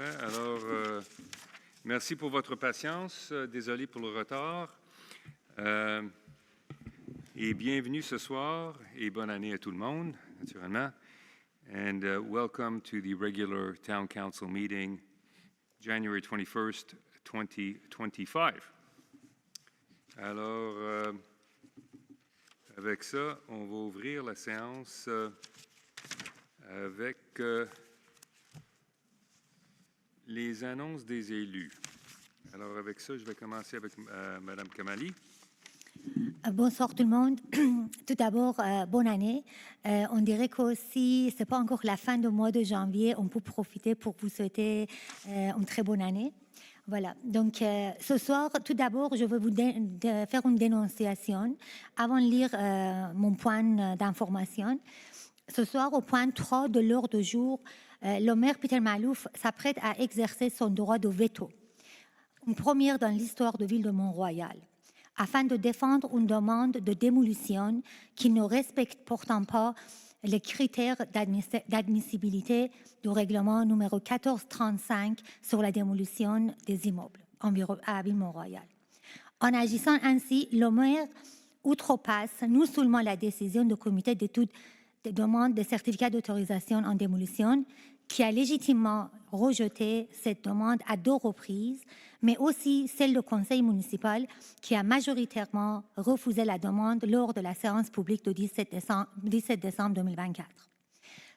Parfait. Alors, merci pour votre patience. Désolé pour le retard. Et bienvenue ce soir et bonne année à tout le monde, naturellement. And welcome to the regular Town Council meeting, January 21st, 2025. Alors, avec ça, on va ouvrir la séance avec les annonces des élus. Alors, avec ça, je vais commencer avec Mme Kamali. Bonsoir tout le monde. Tout d'abord, bonne année. On dirait qu'aussi, ce n'est pas encore la fin du mois de janvier, on peut profiter pour vous souhaiter une très bonne année. Voilà, donc ce soir, tout d'abord, je vais vous faire une dénonciation avant de lire mon point d'information. Ce soir, au point 3 de l'ordre du jour, le maire Peter Malouf s'apprête à exercer son droit de veto, une première dans l'histoire de ville de Mont-Royal, afin de défendre une demande de démolition qui ne respecte pourtant pas les critères d'admissibilité du règlement numéro 1435 sur la démolition des immeubles à Ville-Mont-Royal. En agissant ainsi, le maire outrepasse non seulement la décision du comité d'étude des demandes de certificat d'autorisation en démolition, qui a légitimement rejeté cette demande à 2 reprises, mais aussi celle du conseil municipal qui a majoritairement refusé la demande lors de la séance publique du 17 décembre 2024.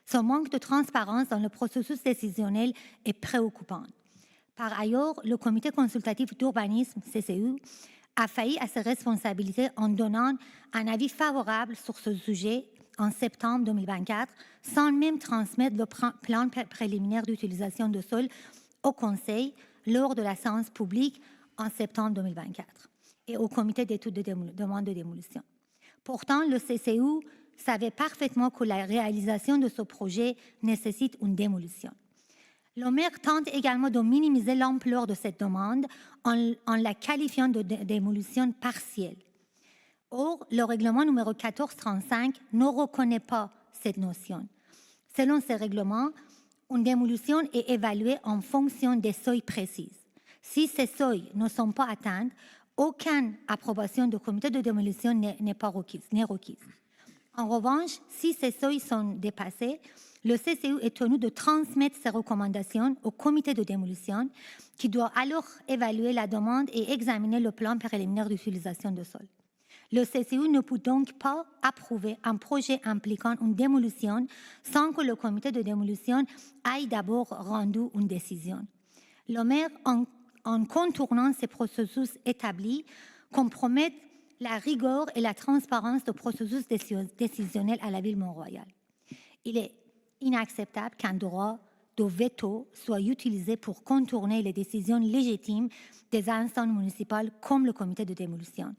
Ce manque de transparence dans le processus décisionnel est préoccupant. Par ailleurs, le comité consultatif d'urbanisme, CCU, a failli à ses responsabilités en donnant un avis favorable sur ce sujet en septembre 2024, sans même transmettre le plan préliminaire d'utilisation de sol au Conseil lors de la séance publique en septembre 2024 et au comité d'étude de demande de démolition. Pourtant, le CCU savait parfaitement que la réalisation de ce projet nécessite une démolition. Le maire tente également de minimiser l'ampleur de cette demande en la qualifiant de démolition partielle. Or, le règlement numéro 1435 ne reconnaît pas cette notion. Selon ce règlement, une démolition est évaluée en fonction des seuils précis. Si ces seuils ne sont pas atteints, aucune approbation du comité de démolition n'est requise. En revanche, si ces seuils sont dépassés, le CCU est tenu de transmettre ses recommandations au comité de démolition qui doit alors évaluer la demande et examiner le plan préliminaire d'utilisation de sol. Le CCU ne peut donc pas approuver un projet impliquant une démolition sans que le comité de démolition ait d'abord rendu une décision. Le maire, en contournant ces processus établis, compromet la rigueur et la transparence du processus décisionnel à la ville Mont-Royal. Il est inacceptable qu'un droit de veto soit utilisé pour contourner les décisions légitimes des instances municipales comme le comité de démolition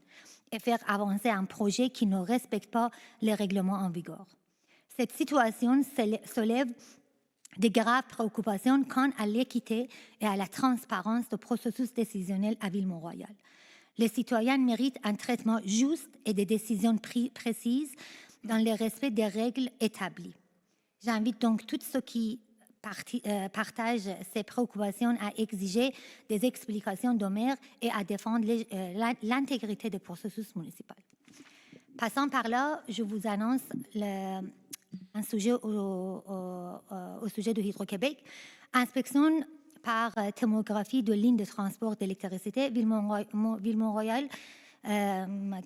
et faire avancer un projet qui ne respecte pas les règlements en vigueur. Cette situation soulève de graves préoccupations quant à l'équité et à la transparence du processus décisionnel à Ville-Mont-Royal. Les citoyens méritent un traitement juste et des décisions précises dans le respect des règles établies. J'invite donc tous ceux qui partagent ces préoccupations à exiger des explications au maire et à défendre l'intégrité du processus municipal. Passant par là, je vous annonce un sujet au sujet de Hydro-Québec. Inspection par thermographie de lignes de transport d'électricité, Ville-Mont-Royal,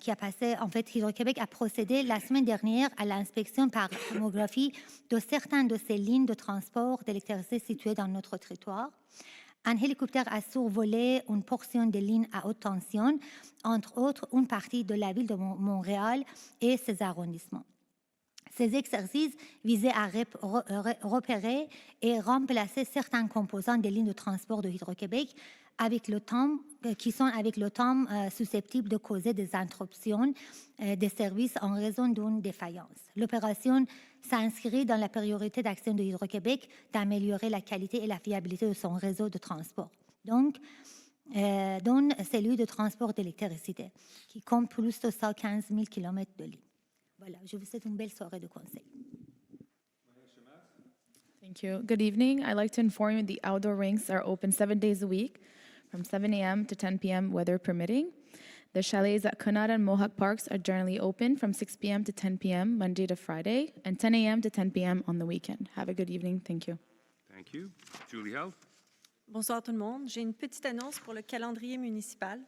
qui a passé, en fait, Hydro-Québec a procédé la semaine dernière à l'inspection par thermographie de certaines de ces lignes de transport d'électricité situées dans notre territoire. Un hélicoptère a survolé une portion des lignes à haute tension, entre autres une partie de la ville de Montréal et ses arrondissements. Ces exercices visaient à repérer et remplacer certains composants des lignes de transport de Hydro-Québec qui sont avec le temps susceptibles de causer des interruptions des services en raison d'une défaillance. L'opération s'inscrit dans la priorité d'action de Hydro-Québec d'améliorer la qualité et la fiabilité de son réseau de transport, donc dont celui de transport d'électricité, qui compte plus de 115 000 km de lignes. Voilà, je vous souhaite une belle soirée de conseil. Thank you. Good evening. I'd like to inform you the outdoor rinks are open 7 days a week from 7 a.m. to 10 p.m. weather permitting. The chalets at Conard and Mohawk Parks are generally open from 6 p.m. to 10 p.m. Monday to Friday and 10 a.m. to 10 p.m. on the weekend. Have a good evening. Thank you. Thank you. Julie Held. Bonsoir tout le monde. J'ai une petite annonce pour le calendrier municipal.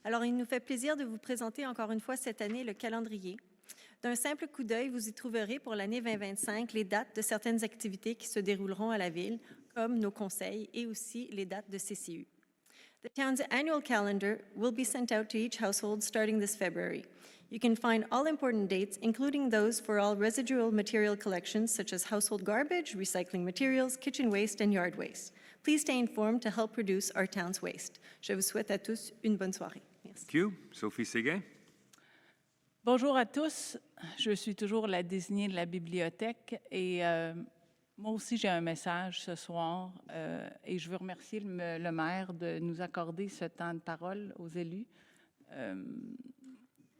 Alors, il nous fait plaisir de vous présenter encore une fois cette année le calendrier. D'un simple coup d'œil, vous y trouverez pour l'année 2025 les dates de certaines activités qui se dérouleront à la Ville, comme nos conseils et aussi les dates de CCU. The town's annual calendar will be sent out to each household starting this February. You can find all important dates, including those for all residual material collections such as household garbage, recycling materials, kitchen waste, and yard waste. Please stay informed to help reduce our town's waste. Je vous souhaite à tous une bonne soirée. Merci. Thank you. Sophie Séguin. Bonjour à tous. Je suis toujours la désignée de la bibliothèque et moi aussi j'ai un message ce soir et je veux remercier le maire de nous accorder ce temps de parole aux élus.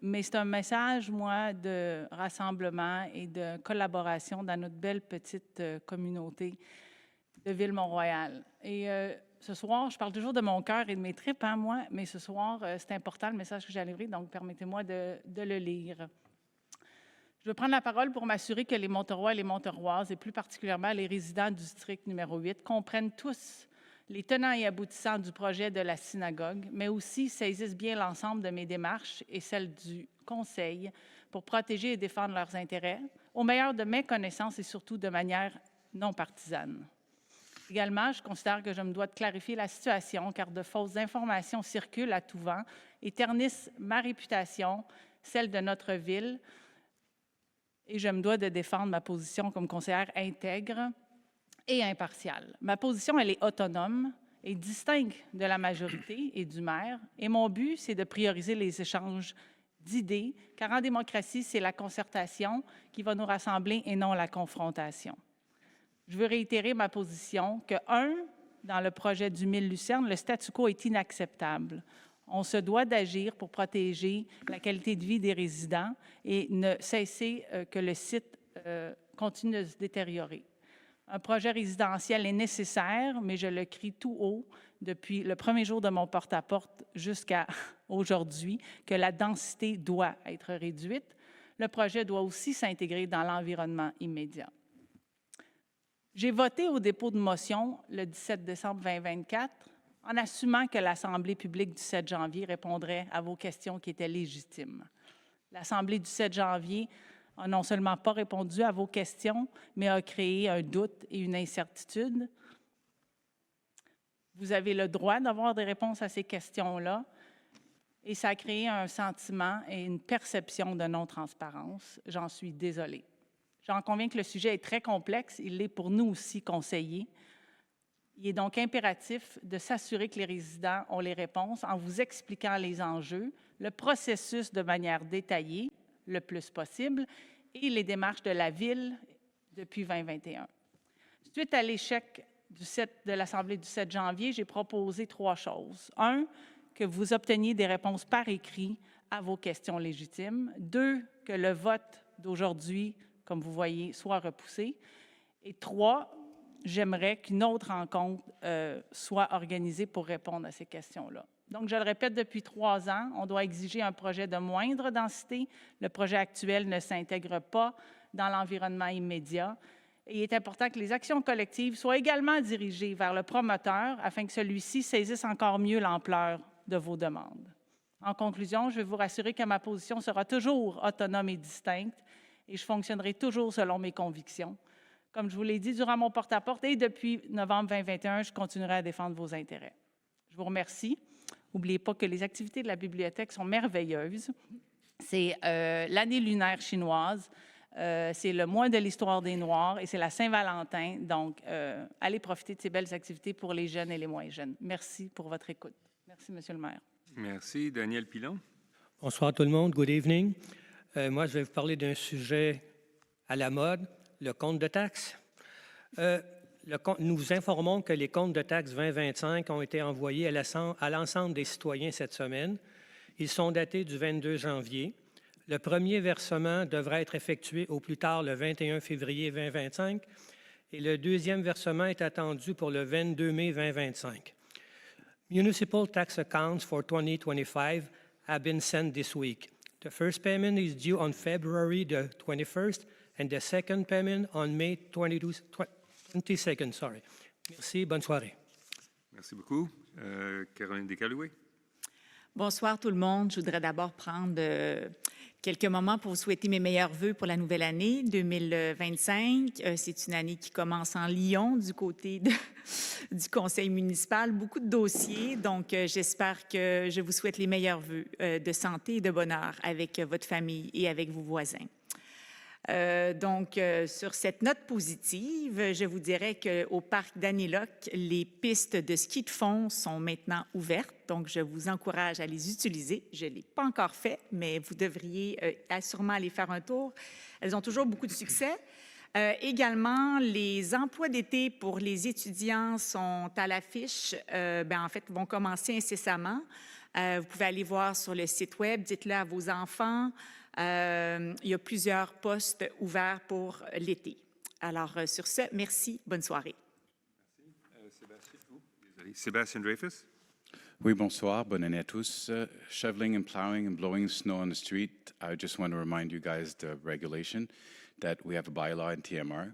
Mais c'est un message, moi, de rassemblement et de collaboration dans notre belle petite communauté de Ville-Mont-Royal. Et ce soir, je parle toujours de mon cœur et de mes tripes, hein, moi, mais ce soir, c'est important le message que j'ai livré, donc permettez-moi de le lire. Je veux prendre la parole pour m'assurer que les Monterois et les Monteroises, et plus particulièrement les résidents du district numéro 8, comprennent tous les tenants et aboutissants du projet de la synagogue, mais aussi saisissent bien l'ensemble de mes démarches et celles du Conseil pour protéger et défendre leurs intérêts, au meilleur de mes connaissances et surtout de manière non partisane. Également, je considère que je me dois de clarifier la situation car de fausses informations circulent à tout vent et ternissent ma réputation, celle de notre ville, et je me dois de défendre ma position comme conseillère intègre et impartiale. Ma position, elle est autonome et distincte de la majorité et du maire, et mon but, c'est de prioriser les échanges d'idées, car en démocratie, c'est la concertation qui va nous rassembler et non la confrontation. Je veux réitérer ma position que, dans le projet du Mille Lucerne, le statu quo est inacceptable. On se doit d'agir pour protéger la qualité de vie des résidents et ne cesser que le site continue de se détériorer. Un projet résidentiel est nécessaire, mais je le crie tout haut depuis le premier jour de mon porte-à-porte jusqu'à aujourd'hui, que la densité doit être réduite. Le projet doit aussi s'intégrer dans l'environnement immédiat. J'ai voté au dépôt de motion le 17 décembre 2024 en assumant que l'Assemblée publique du 7 janvier répondrait à vos questions qui étaient légitimes. L'Assemblée du 7 janvier n'a non seulement pas répondu à vos questions, mais a créé un doute et une incertitude. Vous avez le droit d'avoir des réponses à ces questions-là et ça a créé un sentiment et une perception de non-transparence. J'en suis désolée. J'en conviens que le sujet est très complexe, il l'est pour nous aussi conseillers. Il est donc impératif de s'assurer que les résidents ont les réponses en vous expliquant les enjeux, le processus de manière détaillée, le plus possible, et les démarches de la Ville depuis 2021. Suite à l'échec de l'Assemblée du 7 janvier, j'ai proposé 3 choses. 1, que vous obteniez des réponses par écrit à vos questions légitimes. 2, que le vote d'aujourd'hui, comme vous voyez, soit repoussé. Et 3, j'aimerais qu'une autre rencontre soit organisée pour répondre à ces questions-là. Donc, je le répète, depuis 3 ans, on doit exiger un projet de moindre densité. Le projet actuel ne s'intègre pas dans l'environnement immédiat. Et il est important que les actions collectives soient également dirigées vers le promoteur afin que celui-ci saisisse encore mieux l'ampleur de vos demandes. En conclusion, je vais vous rassurer que ma position sera toujours autonome et distincte et je fonctionnerai toujours selon mes convictions. Comme je vous l'ai dit durant mon porte-à-porte et depuis novembre 2021, je continuerai à défendre vos intérêts. Je vous remercie. N'oubliez pas que les activités de la bibliothèque sont merveilleuses. C'est l'année lunaire chinoise, c'est le mois de l'histoire des Noirs et c'est la Saint-Valentin. Donc, allez profiter de ces belles activités pour les jeunes et les moins jeunes. Merci pour votre écoute. Merci, Monsieur le maire. Merci. Daniel Pilon. Bonsoir tout le monde. Good evening. Moi, je vais vous parler d'un sujet à la mode, le compte de taxes. Nous vous informons que les comptes de taxes 2025 ont été envoyés à l'ensemble des citoyens cette semaine. Ils sont datés du 22 janvier. Le premier versement devrait être effectué au plus tard le 21 février 2025 et le deuxième versement est attendu pour le 22 mai 2025. Municipal tax accounts for 2025 have been sent this week. The first payment is due on February the 21st and the second payment on May 22nd. Merci, bonne soirée. Merci beaucoup. Caroline Descalouets. Bonsoir tout le monde. Je voudrais d'abord prendre quelques moments pour vous souhaiter mes meilleurs vœux pour la nouvelle année 2025. C'est une année qui commence en Lyon du côté du conseil municipal. Beaucoup de dossiers, donc j'espère que je vous souhaite les meilleurs vœux de santé et de bonheur avec votre famille et avec vos voisins. Sur cette note positive, je vous dirais qu'au parc d'Aniloc, les pistes de ski de fond sont maintenant ouvertes. Donc, je vous encourage à les utiliser. Je ne l'ai pas encore fait, mais vous devriez sûrement aller faire un tour. Elles ont toujours beaucoup de succès. Également, les emplois d'été pour les étudiants sont à l'affiche. En fait, vont commencer incessamment. Vous pouvez aller voir sur le site Web. Dites-le à vos enfants. Il y a plusieurs postes ouverts pour l'été. Alors, sur ce, merci. Bonne soirée. Sébastien Dreyfus. Oui, bonsoir. Bonne année à tous. Shoveling and plowing and blowing snow on the street. I just want to remind you guys the regulation that we have a bylaw in TMR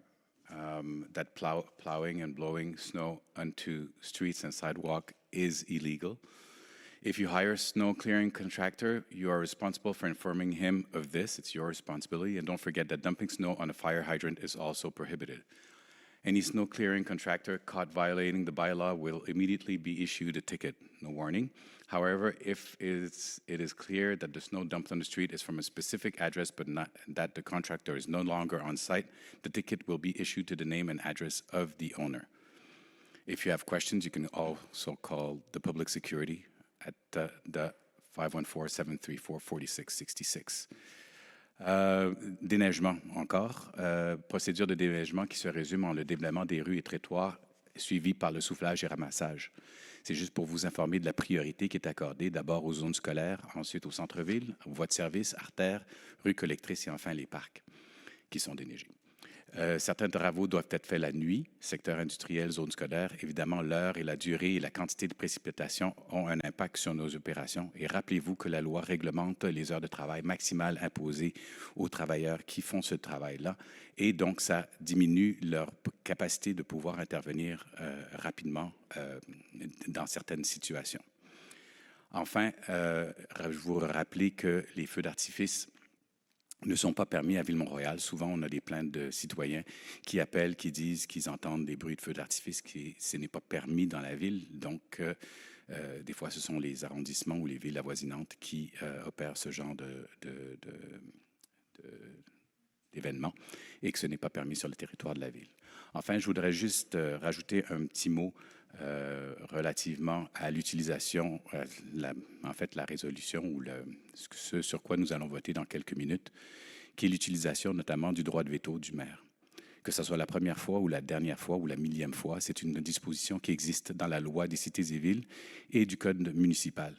that plowing and blowing snow onto streets and sidewalk is illegal. If you hire a snow clearing contractor, you are responsible for informing him of this. It's your responsibility. And don't forget that dumping snow on a fire hydrant is also prohibited. Any snow clearing contractor caught violating the bylaw will immediately be issued a ticket, no warning. However, if it is clear that the snow dumped on the street is from a specific address but not that the contractor is no longer on site, the ticket will be issued to the name and address of the owner. If you have questions, you can also call the public security at the 514-734-4666. Déneigement encore. Procédure de déneigement qui se résume en le déblaiement des rues et trottoirs suivi par le soufflage et ramassage. C'est juste pour vous informer de la priorité qui est accordée d'abord aux zones scolaires, ensuite au centre-ville, aux voies de service, artères, rues collectrices et enfin les parcs qui sont déneigés. Certains travaux doivent être faits la nuit, secteur industriel, zone scolaire. Évidemment, l'heure et la durée et la quantité de précipitations ont un impact sur nos opérations. Et rappelez-vous que la loi réglemente les heures de travail maximales imposées aux travailleurs qui font ce travail-là. Et donc, ça diminue leur capacité de pouvoir intervenir rapidement dans certaines situations. Enfin, je vous rappelle que les feux d'artifice ne sont pas permis à Ville-Mont-Royal. Souvent, on a des plaintes de citoyens qui appellent, qui disent qu'ils entendent des bruits de feux d'artifice, ce n'est pas permis dans la ville. Donc, des fois, ce sont les arrondissements ou les villes avoisinantes qui opèrent ce genre d'événements et que ce n'est pas permis sur le territoire de la ville. Enfin, je voudrais juste rajouter un petit mot relativement à l'utilisation, en fait la résolution ou ce sur quoi nous allons voter dans quelques minutes, qui est l'utilisation notamment du droit de veto du maire. Que ce soit la première fois ou la dernière fois ou la millième fois, c'est une disposition qui existe dans la loi des cités et villes et du code municipal.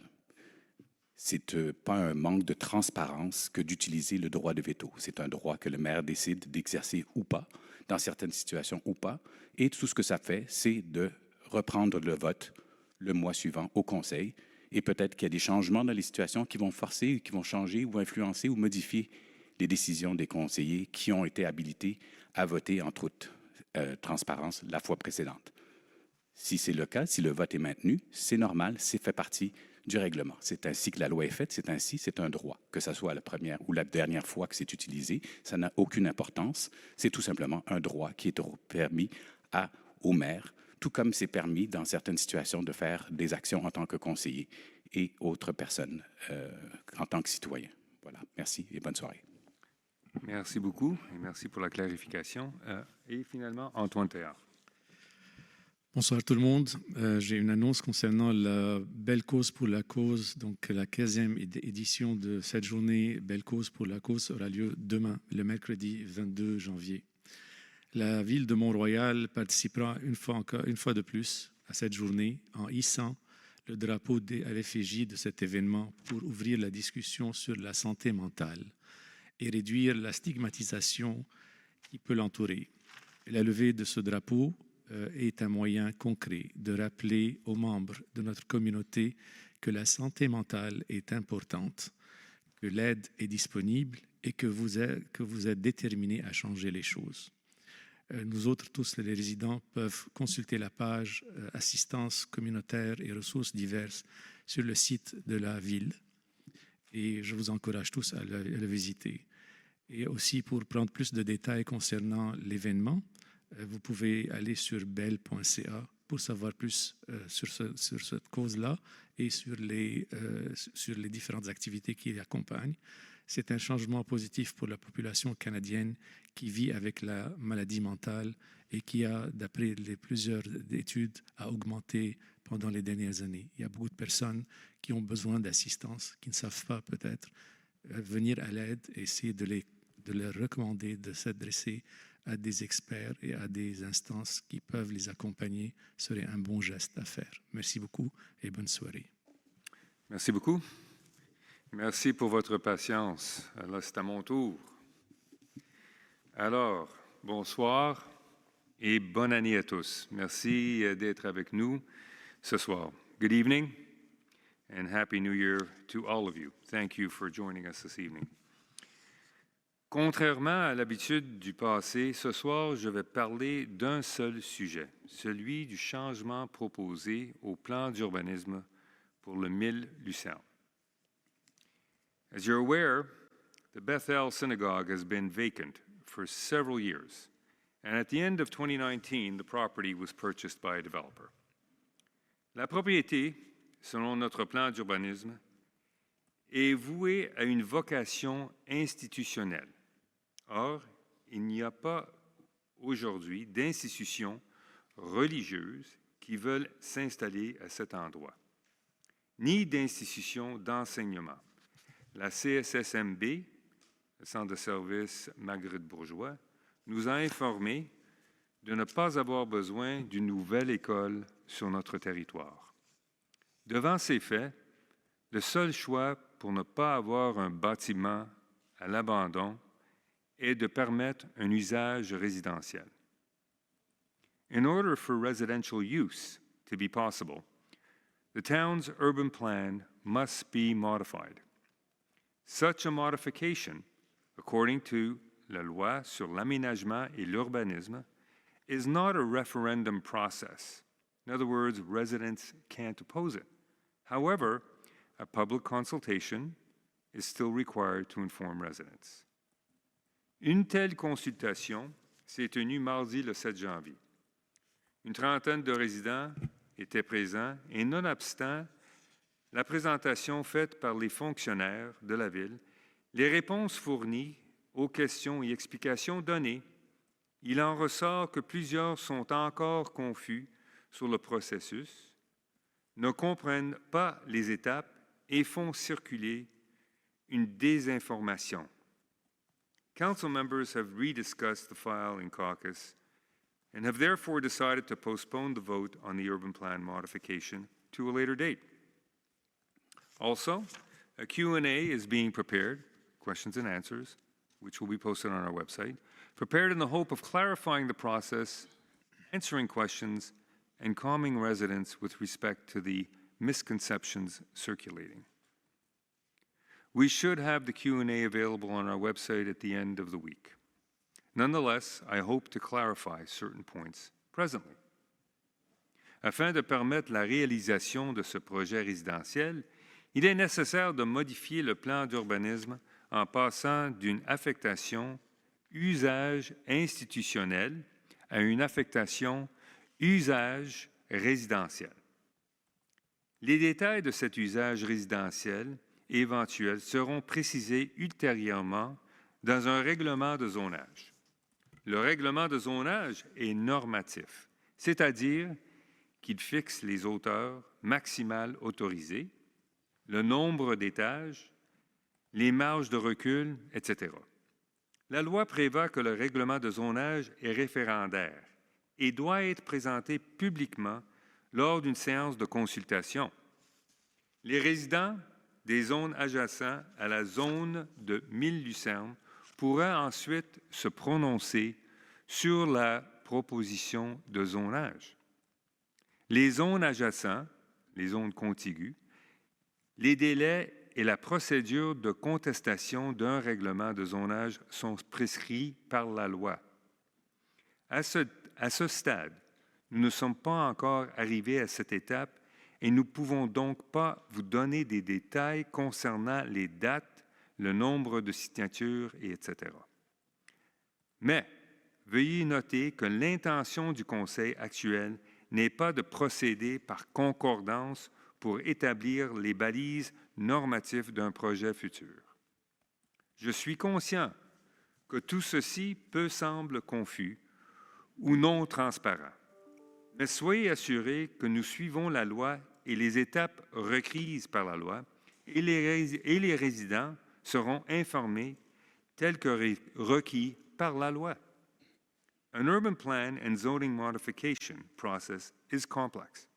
C'est pas un manque de transparence que d'utiliser le droit de veto. C'est un droit que le maire décide d'exercer ou pas, dans certaines situations ou pas, et tout ce que ça fait, c'est de reprendre le vote le mois suivant au Conseil. Et peut-être qu'il y a des changements dans les situations qui vont forcer, qui vont changer ou influencer ou modifier les décisions des conseillers qui ont été habilités à voter en toute transparence la fois précédente. Si c'est le cas, si le vote est maintenu, c'est normal, c'est fait partie du règlement. C'est ainsi que la loi est faite, c'est un droit. Que ce soit la première ou la dernière fois que c'est utilisé, ça n'a aucune importance. C'est tout simplement un droit qui est permis au maire, tout comme c'est permis dans certaines situations de faire des actions en tant que conseiller et autres personnes en tant que citoyen. Voilà, merci et bonne soirée. Merci beaucoup et merci pour la clarification. Et finalement, Antoine Théard. Bonsoir tout le monde. J'ai une annonce concernant la Belle Cause pour la Cause. Donc, la 15e édition de cette journée Belle Cause pour la Cause aura lieu demain, le mercredi 22 janvier. La ville de Mont-Royal participera une fois de plus à cette journée en hissant le drapeau à l'effigie de cet événement pour ouvrir la discussion sur la santé mentale et réduire la stigmatisation qui peut l'entourer. La levée de ce drapeau est un moyen concret de rappeler aux membres de notre communauté que la santé mentale est importante, que l'aide est disponible et que vous êtes déterminés à changer les choses. Nous autres, tous les résidents, peuvent consulter la page Assistance communautaire et ressources diverses sur le site de la ville. Et je vous encourage tous à le visiter. Et aussi, pour prendre plus de détails concernant l'événement, vous pouvez aller sur bell.ca pour savoir plus sur cette cause-là et sur les différentes activités qui l'accompagnent. C'est un changement positif pour la population canadienne qui vit avec la maladie mentale et qui a, d'après plusieurs études, a augmenté pendant les dernières années. Il y a beaucoup de personnes qui ont besoin d'assistance, qui ne savent pas peut-être venir à l'aide et essayer de leur recommander de s'adresser à des experts et à des instances qui peuvent les accompagner serait un bon geste à faire. Merci beaucoup et bonne soirée. Merci beaucoup. Merci pour votre patience. Là, c'est à mon tour. Alors, bonsoir et bonne année à tous. Merci d'être avec nous ce soir. Good evening and Happy New Year to all of you. Thank you for joining us this evening. Contrairement à l'habitude du passé, ce soir, je vais parler d'un seul sujet, celui du changement proposé au plan d'urbanisme pour le 1000 Lucerne. As you're aware, the Bethel Synagogue has been vacant for several years, and at the end of 2019, the property was purchased by a developer. La propriété, selon notre plan d'urbanisme, est vouée à une vocation institutionnelle. Or, il n'y a pas aujourd'hui d'institutions religieuses qui veulent s'installer à cet endroit, ni d'institutions d'enseignement. La CSSMB, le Centre de services Marguerite-Bourgeois, nous a informé de ne pas avoir besoin d'une nouvelle école sur notre territoire. Devant ces faits, le seul choix pour ne pas avoir un bâtiment à l'abandon est de permettre un usage résidentiel. In order for residential use to be possible, the town's urban plan must be modified. Such a modification, according to la loi sur l'aménagement et l'urbanisme, is not a referendum process. In other words, residents can't oppose it. However, a public consultation is still required to inform residents. Une telle consultation s'est tenue mardi le 7 janvier. Une trentaine de résidents étaient présents et nonobstant la présentation faite par les fonctionnaires de la Ville, les réponses fournies aux questions et explications données, il en ressort que plusieurs sont encore confus sur le processus, ne comprennent pas les étapes et font circuler une désinformation. Council members have rediscussed the file in caucus and have therefore decided to postpone the vote on the urban plan modification to a later date. Also, a Q&A is being prepared, questions and answers, which will be posted on our website, prepared in the hope of clarifying the process, answering questions, and calming residents with respect to the misconceptions circulating. We should have the Q&A available on our website at the end of the week. Nonetheless, I hope to clarify certain points presently. Afin de permettre la réalisation de ce projet résidentiel, il est nécessaire de modifier le plan d'urbanisme en passant d'une affectation usage institutionnel à une affectation usage résidentiel. Les détails de cet usage résidentiel éventuel seront précisés ultérieurement dans un règlement de zonage. Le règlement de zonage est normatif, c'est-à-dire qu'il fixe les hauteurs maximales autorisées, le nombre d'étages, les marges de recul, etc. La loi prévoit que le règlement de zonage est référendaire et doit être présenté publiquement lors d'une séance de consultation. Les résidents des zones adjacentes à la zone de 1000 Lucerne pourraient ensuite se prononcer sur la proposition de zonage. Les zones adjacentes, les zones contiguës, les délais et la procédure de contestation d'un règlement de zonage sont prescrits par la loi. À ce stade, nous ne sommes pas encore arrivés à cette étape et nous ne pouvons donc pas vous donner des détails concernant les dates, le nombre de signatures, etc. Mais veuillez noter que l'intention du Conseil actuel n'est pas de procéder par concordance pour établir les balises normatives d'un projet futur. Je suis conscient que tout ceci peut sembler confus ou non transparent, mais soyez assurés que nous suivons la loi et les étapes requises par la loi et les résidents seront informés tels que requis par la loi. An urban plan and zoning modification process is complex,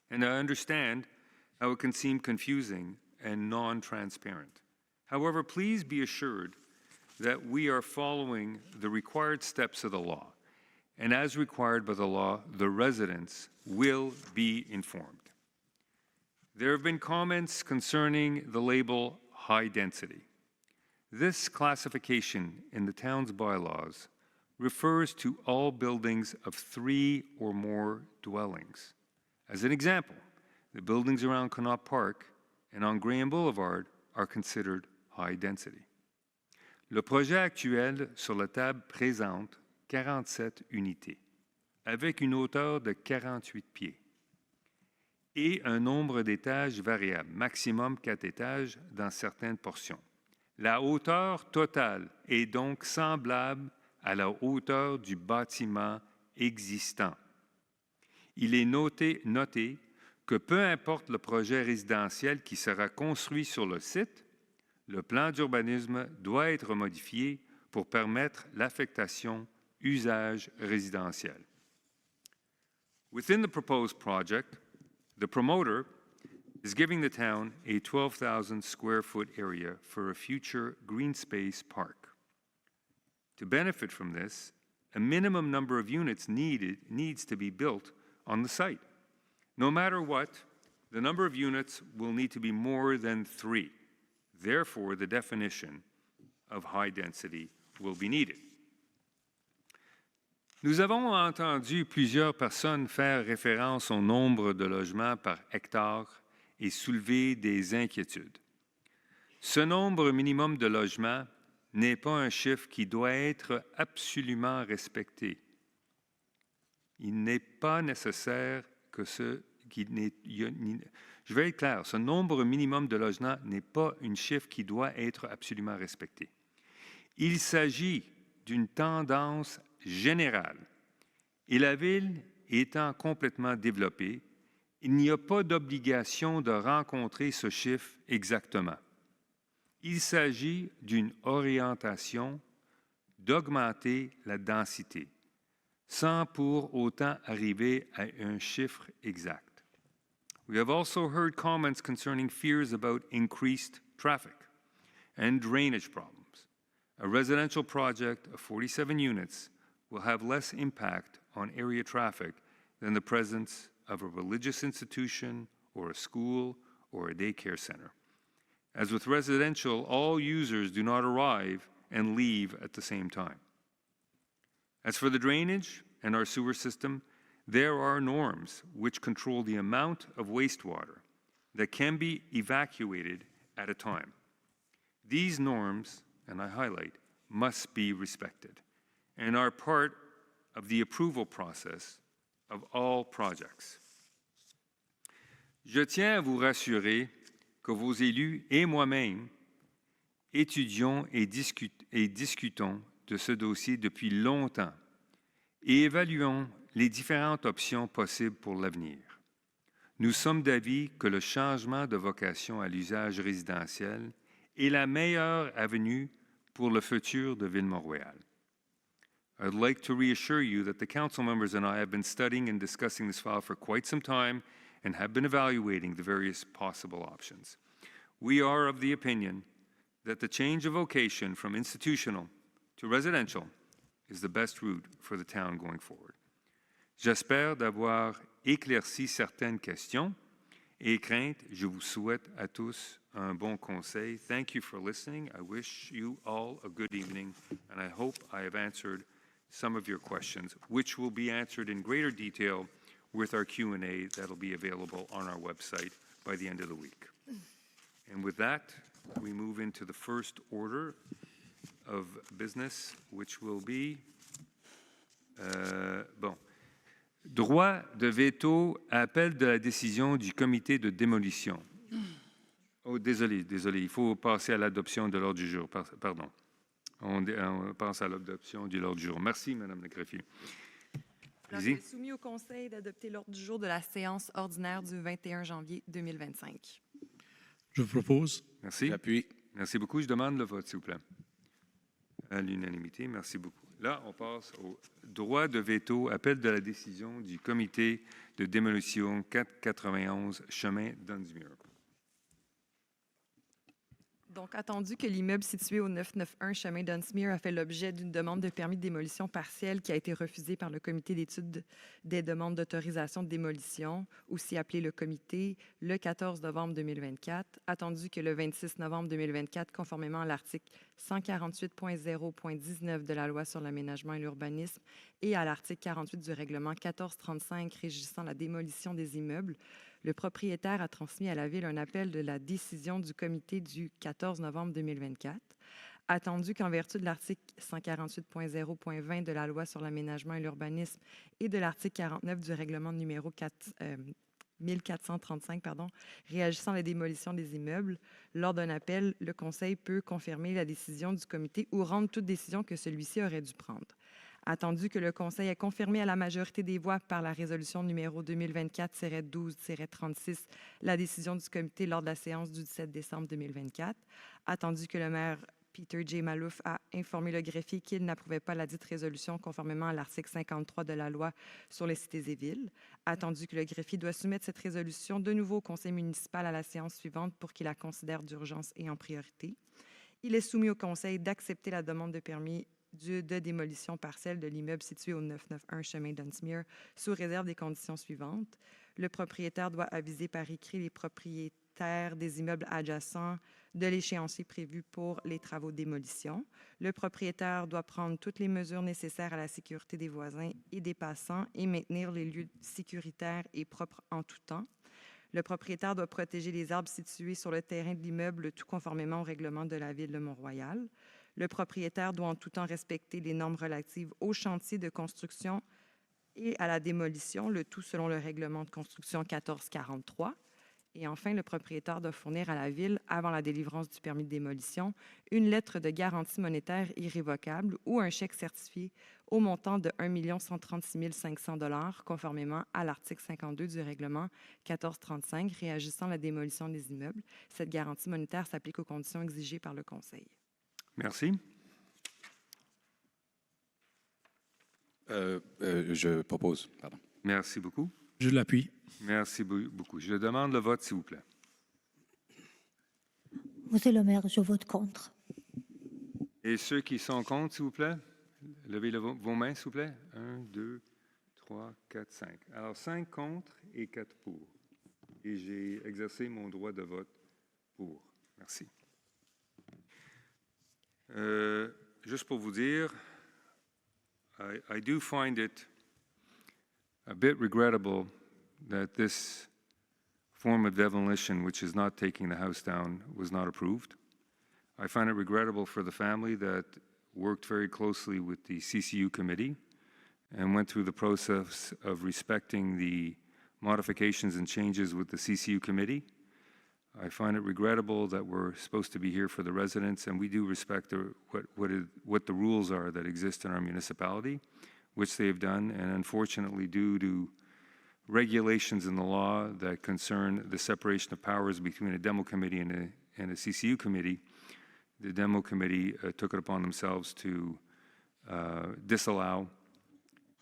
and I understand how it can seem confusing and non-transparent. However, please be assured that we are following the required steps of the law, and as required by the law, the residents will be informed. There have been comments concerning the label high density. This classification in the town's bylaws refers to all buildings of 3 or more dwellings. As an example, the buildings around Connaught Park and on Graham Boulevard are considered high density. Le projet actuel sur la table présente 47 unités, avec une hauteur de 48 pieds et un nombre d'étages variable, maximum 4 étages dans certaines portions. La hauteur totale est donc semblable à la hauteur du bâtiment existant. Il est noté que peu importe le projet résidentiel qui sera construit sur le site, le plan d'urbanisme doit être modifié pour permettre l'affectation usage résidentiel. Within the proposed project, the promoter is giving the town a 12,000 square foot area for a future green space park. To benefit from this, a minimum number of units needs to be built on the site. No matter what, the number of units will need to be more than 3. Therefore, the definition of high density will be needed. Nous avons entendu plusieurs personnes faire référence au nombre de logements par hectare et soulever des inquiétudes. Ce nombre minimum de logements n'est pas un chiffre qui doit être absolument respecté. Il n'est pas nécessaire que je vais être clair, ce nombre minimum de logements n'est pas un chiffre qui doit être absolument respecté. Il s'agit d'une tendance générale. Et la ville étant complètement développée, il n'y a pas d'obligation de rencontrer ce chiffre exactement. Il s'agit d'une orientation d'augmenter la densité, sans pour autant arriver à un chiffre exact. We have also heard comments concerning fears about increased traffic and drainage problems. A residential project of 47 units will have less impact on area traffic than the presence of a religious institution or a school or a daycare center. As with residential, all users do not arrive and leave at the same time. As for the drainage and our sewer system, there are norms which control the amount of wastewater that can be evacuated at a time. These norms, and I highlight, must be respected and are part of the approval process of all projects. Je tiens à vous rassurer que vos élus et moi-même étudions et discutons de ce dossier depuis longtemps et évaluons les différentes options possibles pour l'avenir. Nous sommes d'avis que le changement de vocation à l'usage résidentiel est la meilleure avenue pour le futur de Ville-Mont-Royal. I'd like to reassure you that the council members and I have been studying and discussing this file for quite some time and have been evaluating the various possible options. We are of the opinion that the change of vocation from institutional to residential is the best route for the town going forward. J'espère d'avoir éclairci certaines questions et craintes. Je vous souhaite à tous un bon conseil. Thank you for listening. I wish you all a good evening, and I hope I have answered some of your questions, which will be answered in greater detail with our Q&A that'll be available on our website by the end of the week. And with that, we move into the first order of business, which will be, droit de veto à appel de la décision du comité de démolition. Oh, désolé, il faut passer à l'adoption de l'ordre du jour, pardon. On passe à l'adoption de l'ordre du jour. Merci, Mme le greffier. Alors, j'ai soumis au Conseil d'adopter l'ordre du jour de la séance ordinaire du 21 janvier 2025. Je propose. Merci. J'appuie. Merci beaucoup. Je demande le vote, s'il vous plaît. À l'unanimité. Merci beaucoup. Là, on passe au droit de veto, appel de la décision du comité de démolition 491 chemin d'Dunsmuir. Donc, attendu que l'immeuble situé au 991 chemin d'Dunsmuir a fait l'objet d'une demande de permis de démolition partielle qui a été refusée par le comité d'étude des demandes d'autorisation de démolition, aussi appelé le comité, le 14 novembre 2024, attendu que le 26 novembre 2024, conformément à l'article 148.0.19 de la loi sur l'aménagement et l'urbanisme et à l'article 48 du règlement 1435 régissant la démolition des immeubles, le propriétaire a transmis à la Ville un appel de la décision du comité du 14 novembre 2024, attendu qu'en vertu de l'article 148.0.20 de la loi sur l'aménagement et l'urbanisme et de l'article 49 du règlement numéro 1435, réagissant à la démolition des immeubles, lors d'un appel, le Conseil peut confirmer la décision du comité ou rendre toute décision que celui-ci aurait dû prendre. Attendu que le Conseil ait confirmé à la majorité des voix par la résolution numéro 2024-12-36 la décision du comité lors de la séance du 17 décembre 2024, attendu que le maire Peter J. Malouf a informé le greffier qu'il n'approuvait pas la dite résolution conformément à l'article 53 de la loi sur les cités et villes, attendu que le greffier doit soumettre cette résolution de nouveau au conseil municipal à la séance suivante pour qu'il la considère d'urgence et en priorité. Il est soumis au conseil d'accepter la demande de permis de démolition partielle de l'immeuble situé au 991 chemin d'Dunsmuir sous réserve des conditions suivantes. Le propriétaire doit aviser par écrit les propriétaires des immeubles adjacents de l'échéancier prévu pour les travaux de démolition. Le propriétaire doit prendre toutes les mesures nécessaires à la sécurité des voisins et des passants et maintenir les lieux sécuritaires et propres en tout temps. Le propriétaire doit protéger les arbres situés sur le terrain de l'immeuble, tout conformément au règlement de la Ville de Mont-Royal. Le propriétaire doit en tout temps respecter les normes relatives au chantier de construction et à la démolition, le tout selon le règlement de construction 1443. Et enfin, le propriétaire doit fournir à la Ville, avant la délivrance du permis de démolition, une lettre de garantie monétaire irrévocable ou un chèque certifié au montant de 1 136 500 $, conformément à l'article 52 du règlement 1435 réagissant à la démolition des immeubles. Cette garantie monétaire s'applique aux conditions exigées par le Conseil. Merci. Je propose, pardon. Merci beaucoup. Je l'appuie. Merci beaucoup. Je demande le vote, s'il vous plaît. Monsieur le maire, je vote contre. Et ceux qui sont contre, s'il vous plaît, levez vos mains, s'il vous plaît. 1, 2, 3, 4, 5. Alors, 5 contre et 4 pour. Et j'ai exercé mon droit de vote pour. Merci. Juste pour vous dire, I do find it a bit regrettable that this form of demolition, which is not taking the house down, was not approved. I find it regrettable for the family that worked very closely with the CCU committee and went through the process of respecting the modifications and changes with the CCU committee. I find it regrettable that we're supposed to be here for the residents, and we do respect what the rules are that exist in our municipality, which they have done, and unfortunately, due to regulations in the law that concern the separation of powers between a demo committee and a CCU committee, the demo committee took it upon themselves to disallow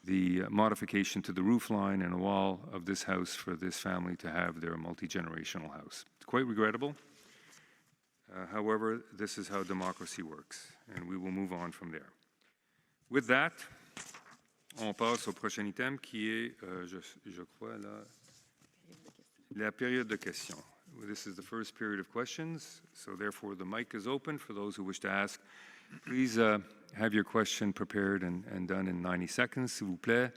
the modification to the roof line and a wall of this house for this family to have their multi-generational house. It's quite regrettable. However, this is how democracy works, and we will move on from there. With that, on passe au prochain item qui est, je crois, la période de questions. This is the first period of questions, so therefore the mic is open for those who wish to ask. Please have your question prepared and done in 90 seconds, s'il vous plaît.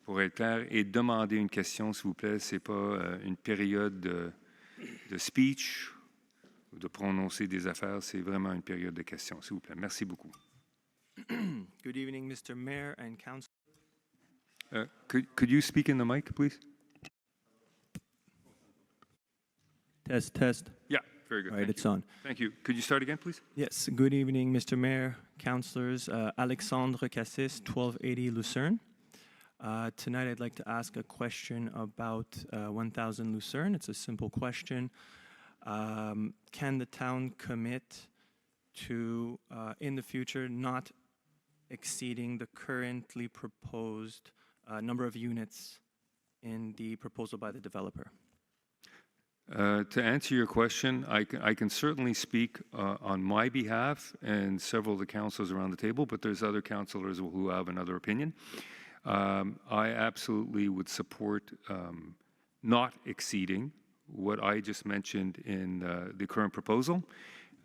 Pour être clair, et demander une question, s'il vous plaît, ce n'est pas une période de speech ou de prononcer des affaires, c'est vraiment une période de questions, s'il vous plaît. Merci beaucoup. Good evening, Mr. Mayor and Council. Could you speak in the mic, please? Test, test. Yeah, very good. All right, Thank it's you. on. Thank you. Could you start again, please? Yes, good evening, Mr. Mayor, councilors. Alexandre Cassis, 1280 Lucerne. Tonight, I'd like to ask a question about 1000 Lucerne. It's a simple question. Can the town commit to, in the future, not exceeding the currently proposed number of units in the proposal by the developer? To answer your question, I can certainly speak on my behalf and several of the councilors around the table, but there's other councilors who have another opinion. I absolutely would support not exceeding what I just mentioned in the current proposal.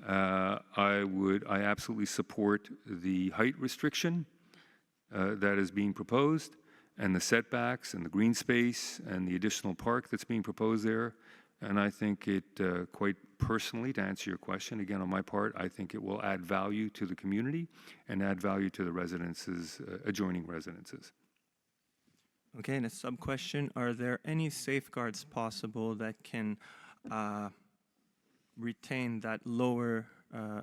I absolutely support the height restriction that is being proposed, and the setbacks and the green space and the additional park that's being proposed there. And I think it, quite personally, to answer your question, again, on my part, I think it will add value to the community and add value to the residences, adjoining residences. Okay, and a sub-question, are there any safeguards possible that can retain that lower,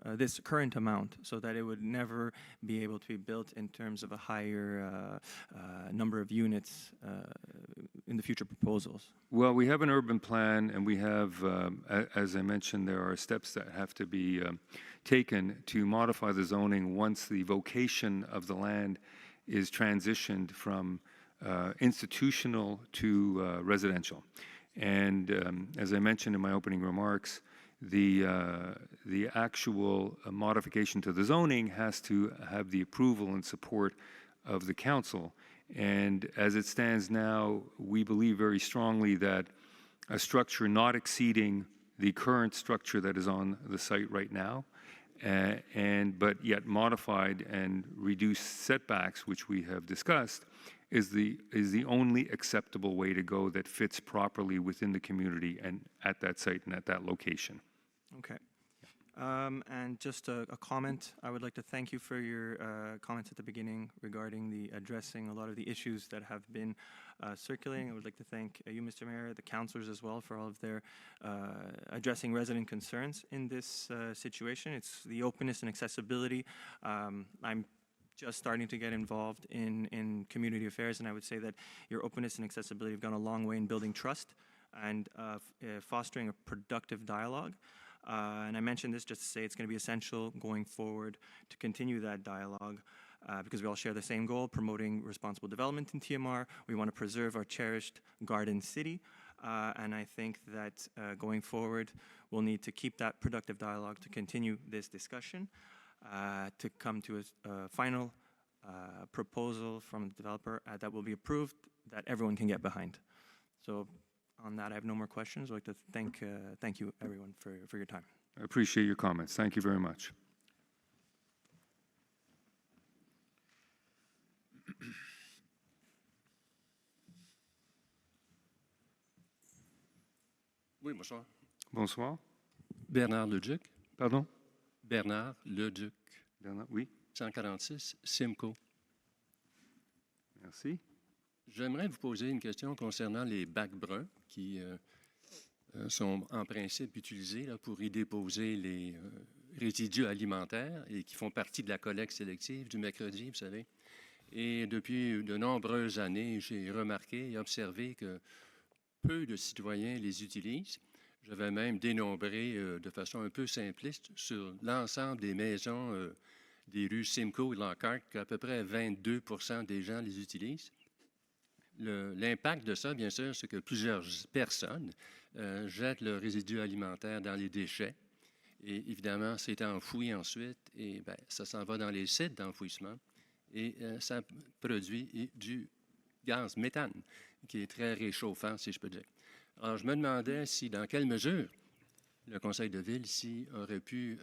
this current amount, so that it would never be able to be built in terms of a higher number of units in the future proposals? Well, we have an urban plan, and we have, as I mentioned, there are steps that have to be taken to modify the zoning once the vocation of the land is transitioned from institutional to residential. And as I mentioned in my opening remarks, the actual modification to the zoning has to have the approval and support of the council. And as it stands now, we believe very strongly that a structure not exceeding the current structure that is on the site right now, but yet modified and reduced setbacks, which we have discussed, is the only acceptable way to go that fits properly within the community and at that site and at that location. Okay. And just a comment, I would like to thank you for your comments at the beginning regarding the addressing a lot of the issues that have been circulating. I would like to thank you, Mr. Mayor, the councilors as well, for all of their addressing resident concerns in this situation. It's the openness and accessibility. I'm just starting to get involved in community affairs, and I would say that your openness and accessibility have gone a long way in building trust and fostering a productive dialogue. And I mentioned this just to say it's going to be essential going forward to continue that dialogue because we all share the same goal, promoting responsible development in TMR. We want to preserve our cherished garden city. And I think that going forward, we'll need to keep that productive dialogue to continue this discussion, to come to a final proposal from the developer that will be approved, that everyone can get behind. So on that, I have no more questions. I'd like to thank you, everyone, for your time. I appreciate your comments. Thank you very much. Oui, bonsoir. Bonsoir. Bernard Leduc. Pardon? Bernard Leduc. Bernard, oui. 146, Simcoe. Merci. J'aimerais vous poser une question concernant les bacs bruns qui sont en principe utilisés là, pour y déposer les résidus alimentaires et qui font partie de la collecte sélective du mercredi, vous savez. Et depuis de nombreuses années, j'ai remarqué et observé que peu de citoyens les utilisent. J'avais même dénombré de façon un peu simpliste sur l'ensemble des maisons des rues Simcoe et Lockhart qu'à peu près 22 % des gens les utilisent. L'impact de ça, bien sûr, c'est que plusieurs personnes jettent leurs résidus alimentaires dans les déchets Et évidemment, c'est enfoui ensuite et ben, ça s'en va dans les sites d'enfouissement et ça produit du gaz méthane qui est très réchauffant, si je peux dire. Alors, je me demandais si, dans quelle mesure le Conseil de ville ici aurait pu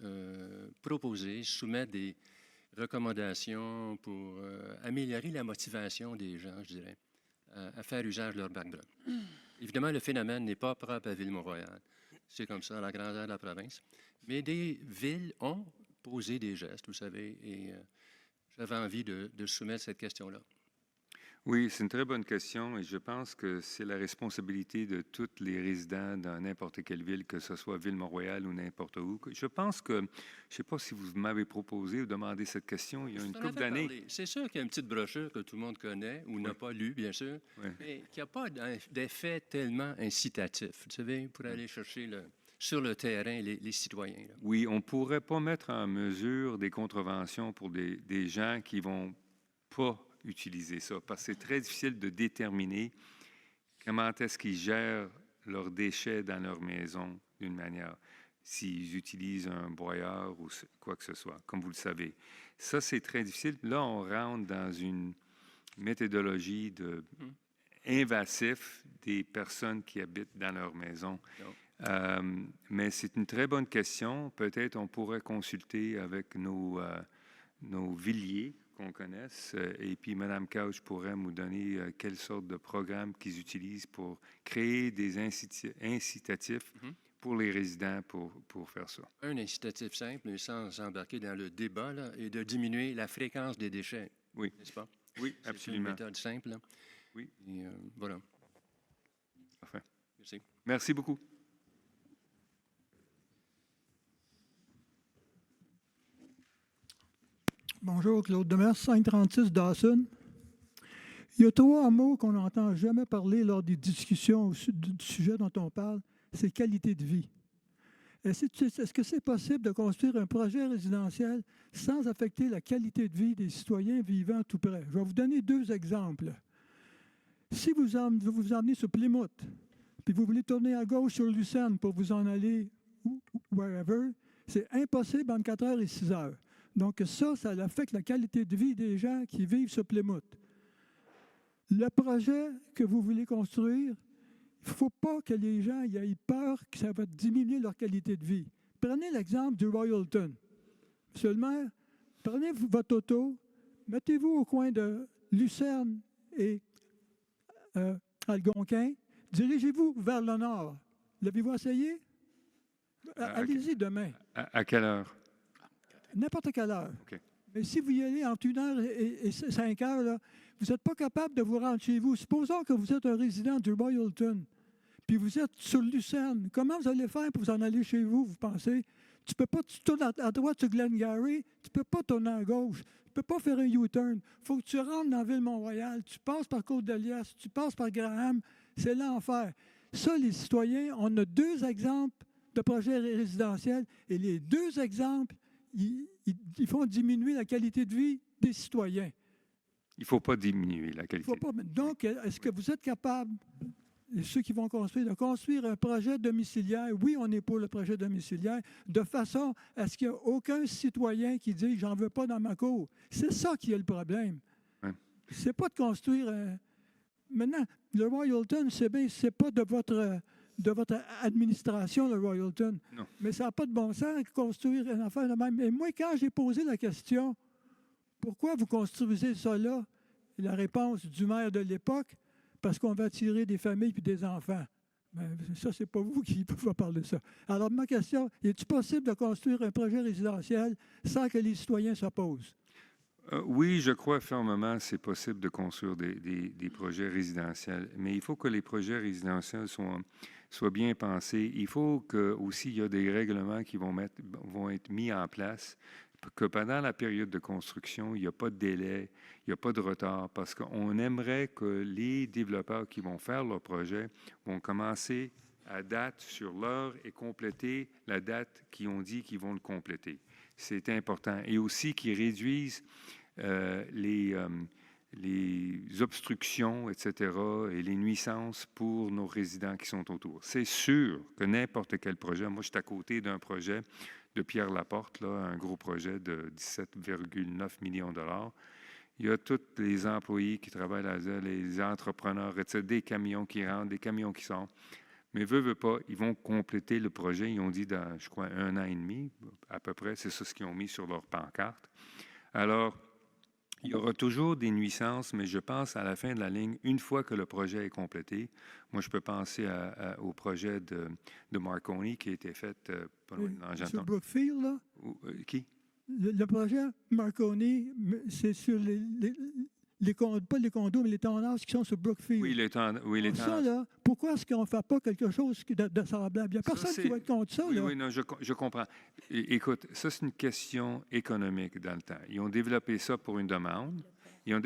proposer, soumettre des recommandations pour améliorer la motivation des gens, je dirais, à faire usage de leur bac brun. Évidemment, le phénomène n'est pas propre à Ville-Mont-Royal. C'est comme ça, à la grandeur de la province. Mais des villes ont posé des gestes, vous savez, et j'avais envie de soumettre cette question-là. Oui, c'est une très bonne question et je pense que c'est la responsabilité de tous les résidents dans n'importe quelle ville, que ce soit Ville-Mont-Royal ou n'importe où. Je pense que, je ne sais pas si vous m'avez proposé ou demandé cette question il y a une couple d'années. C'est sûr qu'il y a une petite brochure que tout le monde connaît ou n'a pas lu, bien sûr, mais qui n'a pas d'effet tellement incitatif, vous savez, pour aller chercher sur le terrain les citoyens. Là. Oui, on ne pourrait pas mettre en mesure des contraventions pour des gens qui ne vont pas utiliser ça, parce que c'est très difficile de déterminer comment est-ce qu'ils gèrent leurs déchets dans leur maison d'une manière, s'ils utilisent un broyeur ou quoi que ce soit, comme vous le savez. Ça, c'est très difficile. Là, on rentre dans une méthodologie invasif des personnes qui habitent dans leur maison. Mais c'est une très bonne question. Peut-être on pourrait consulter avec nos villiers qu'on connaisse. Et puis, Mme Couch pourrait nous donner quelle sorte de programme qu'ils utilisent pour créer des incitatifs pour les résidents pour faire ça. Un incitatif simple, mais sans embarquer dans le débat, là, est de diminuer la fréquence des déchets. Oui. N'est-ce pas? Oui, absolument. C'est une méthode simple. Là. Oui. Et voilà. Parfait. Merci. Merci beaucoup. Bonjour, Claude Demers, 536 Dawson. Il y a 3 mots qu'on n'entend jamais parler lors des discussions du sujet dont on parle, c'est qualité de vie. Est-ce que c'est possible de construire un projet résidentiel sans affecter la qualité de vie des citoyens vivant tout près? Je vais vous donner 2 exemples. Si vous vous emmenez sur Plymouth, puis vous voulez tourner à gauche sur Lucerne pour vous en aller wherever, c'est impossible entre 4 heures et 6 heures. Donc ça affecte la qualité de vie des gens qui vivent sur Plymouth. Le projet que vous voulez construire, il ne faut pas que les gens aient peur que ça va diminuer leur qualité de vie. Prenez l'exemple du Royalton. Monsieur le maire, prenez votre auto, mettez-vous au coin de Lucerne et Algonquin, dirigez-vous vers le nord. L'avez-vous essayé? Allez-y demain. À quelle heure? N'importe quelle heure. Okay. Mais si vous y allez entre 1 heure et 5 heures, là, vous n'êtes pas capable de vous rendre chez vous. Supposons que vous êtes un résident du Royalton, puis vous êtes sur Lucerne. Comment vous allez faire pour vous en aller chez vous, vous pensez? Tu ne peux pas tourner à droite sur Glengarry, tu ne peux pas tourner à gauche, tu ne peux pas faire un U-turn. Il faut que tu rentres dans Ville-Mont-Royal, tu passes par Côte-de-Liesse, tu passes par Graham. C'est l'enfer. Ça, les citoyens, on a 2 exemples de projets résidentiels et les 2 exemples, ils font diminuer la qualité de vie des citoyens. Il ne faut pas diminuer la qualité. Donc, est-ce que vous êtes capable, ceux qui vont construire, de construire un projet domiciliaire? Oui, on est pour le projet domiciliaire, de façon à ce qu'il n'y ait aucun citoyen qui dise « j'en veux pas dans ma cour ». C'est ça qui est le problème. Ouais. C'est pas de construire... Maintenant, le Royalton, c'est bien, c'est pas de votre administration, le Royalton. Non. Mais ça n'a pas de bon sens de construire une affaire de même. Et moi, quand j'ai posé la question, pourquoi vous construisez ça là? La réponse du maire de l'époque, parce qu'on va attirer des familles et des enfants. Bien, ça, c'est pas vous qui pouvez parler de ça. Alors, ma question, est-il possible de construire un projet résidentiel sans que les citoyens s'opposent? Oui, je crois fermement que c'est possible de construire des projets résidentiels, mais il faut que les projets résidentiels soient bien pensés. Il faut aussi il y a des règlements qui vont être mis en place, que pendant la période de construction, il n'y a pas de délai, il n'y a pas de retard, parce qu'on aimerait que les développeurs qui vont faire leur projet vont commencer à date sur l'heure et compléter la date qu'ils ont dit qu'ils vont le compléter. C'est important. Et aussi qu'ils réduisent les obstructions, etc., et les nuisances pour nos résidents qui sont autour. C'est sûr que n'importe quel projet, moi je suis à côté d'un projet de Pierre Laporte, là, un gros projet de 17,9 millions de dollars. Il y a tous les employés qui travaillent là, les entrepreneurs, etc., des camions qui rentrent, des camions qui sortent. Mais veut pas, ils vont compléter le projet. Ils ont dit dans, je crois, 1 an et demi, à peu près, c'est ça ce qu'ils ont mis sur leur pancarte. Alors, il y aura toujours des nuisances, mais je pense à la fin de la ligne, une fois que le projet est complété, moi je peux penser au projet de Marconi qui a été fait pas loin de Sur Brookfield, là? Qui? Le projet Marconi, c'est sur les condos, pas les condos, mais les tournages qui sont sur Brookfield. Oui, les tournages. Ça, là, pourquoi est-ce qu'on ne fait pas quelque chose de semblable? Il n'y a personne qui va être contre ça. Oui, là. oui, non, je comprends. Écoute, ça, c'est une question économique dans le temps. Ils ont développé ça pour une demande.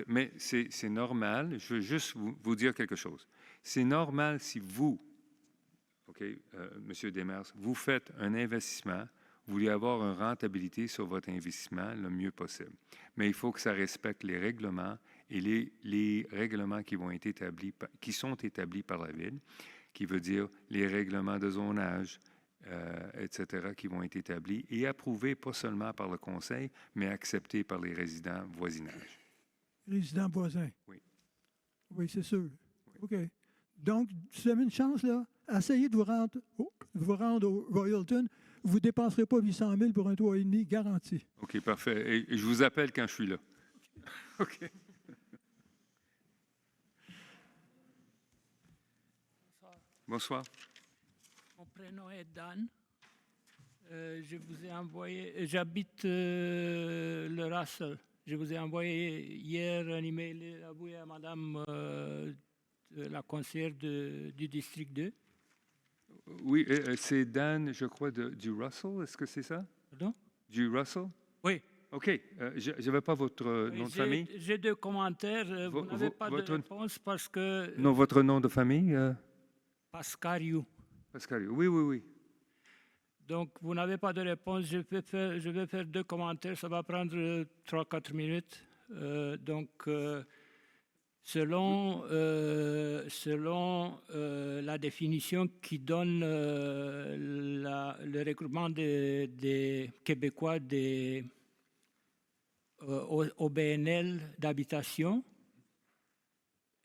Mais c'est normal. Je veux juste vous dire quelque chose. C'est normal si vous, OK, M. Demers, vous faites un investissement, vous voulez avoir une rentabilité sur votre investissement le mieux possible. Mais il faut que ça respecte les règlements et les règlements qui sont établis par la Ville, qui veut dire les règlements de zonage, etc., qui vont être établis et approuvés pas seulement par le Conseil, mais acceptés par les résidents voisinage. Résidents voisins. Oui. Oui, c'est sûr. Oui. OK. Donc, si vous avez une chance, là, essayez de vous rendre au Royalton. Vous ne dépenserez pas 800 000 pour un 3,5 garanti. OK, parfait. Et je vous appelle quand je suis là. OK. Bonsoir. Mon prénom est Dan. Je vous ai envoyé, j'habite le Russell. Je vous ai envoyé hier un email à vous et à Madame la conseillère du district 2. Oui, c'est Dan, je crois, du Russell. Est-ce que c'est ça? Pardon? Du Russell? Oui. OK. Je n'avais pas votre nom de famille. J'ai deux commentaires. Vous n'avez pas de réponse parce que... Non, votre nom de famille? Pascariou. Pascariou, oui. Donc, vous n'avez pas de réponse. Je vais faire deux commentaires. Ça va prendre 3-4 minutes. Selon la définition qui donne le regroupement des Québécois au BNL d'habitation,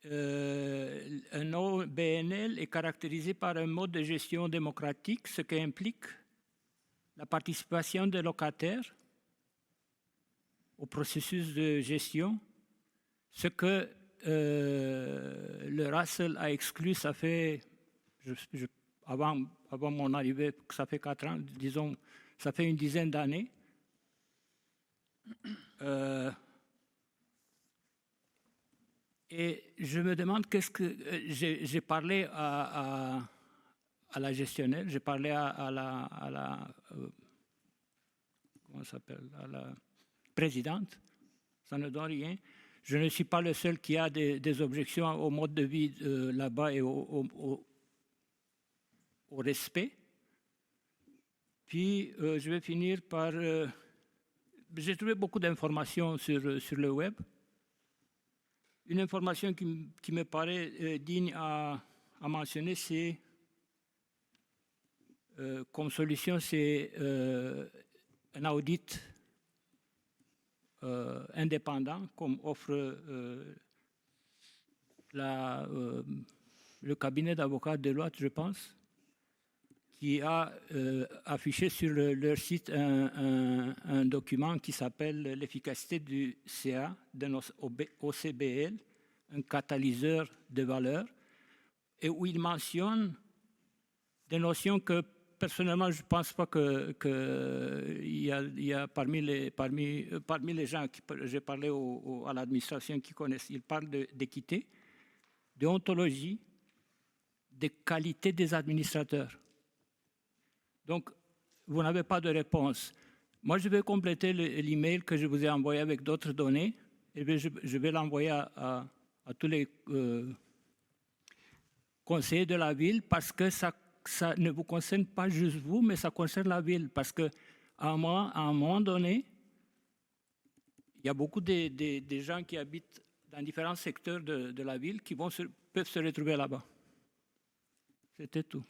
un OBNL est caractérisé par un mode de gestion démocratique, ce qui implique la participation des locataires au processus de gestion, ce que le Russell a exclu, ça fait, avant mon arrivée, ça fait 4 ans, disons, ça fait une dizaine d'années. Et je me demande qu'est-ce que... J'ai parlé à la gestionnaire, j'ai parlé à la comment ça s'appelle, à la présidente, ça ne donne rien. Je ne suis pas le seul qui a des objections au mode de vie là-bas et au respect. Puis, je vais finir par... j'ai trouvé beaucoup d'informations sur le web. Une information qui me paraît digne à mentionner, c'est, comme solution, c'est un audit indépendant, comme offre le cabinet d'avocats Deloitte, je pense, qui a affiché sur leur site un document qui s'appelle « L'efficacité du CA de nos OCBL, un catalyseur de valeur », et où il mentionne des notions que, personnellement, je ne pense pas qu'il y a parmi les gens qui j'ai parlé à l'administration qui connaissent. Il parle d'équité, d'ontologie, de qualité des administrateurs. Donc, vous n'avez pas de réponse. Moi, je vais compléter l'email que je vous ai envoyé avec d'autres données et je vais l'envoyer à tous les conseillers de la ville parce que ça ne vous concerne pas juste vous, mais ça concerne la ville. Parce qu'à un moment donné, il y a beaucoup de gens qui habitent dans différents secteurs de la ville qui peuvent se retrouver là-bas. C'était tout.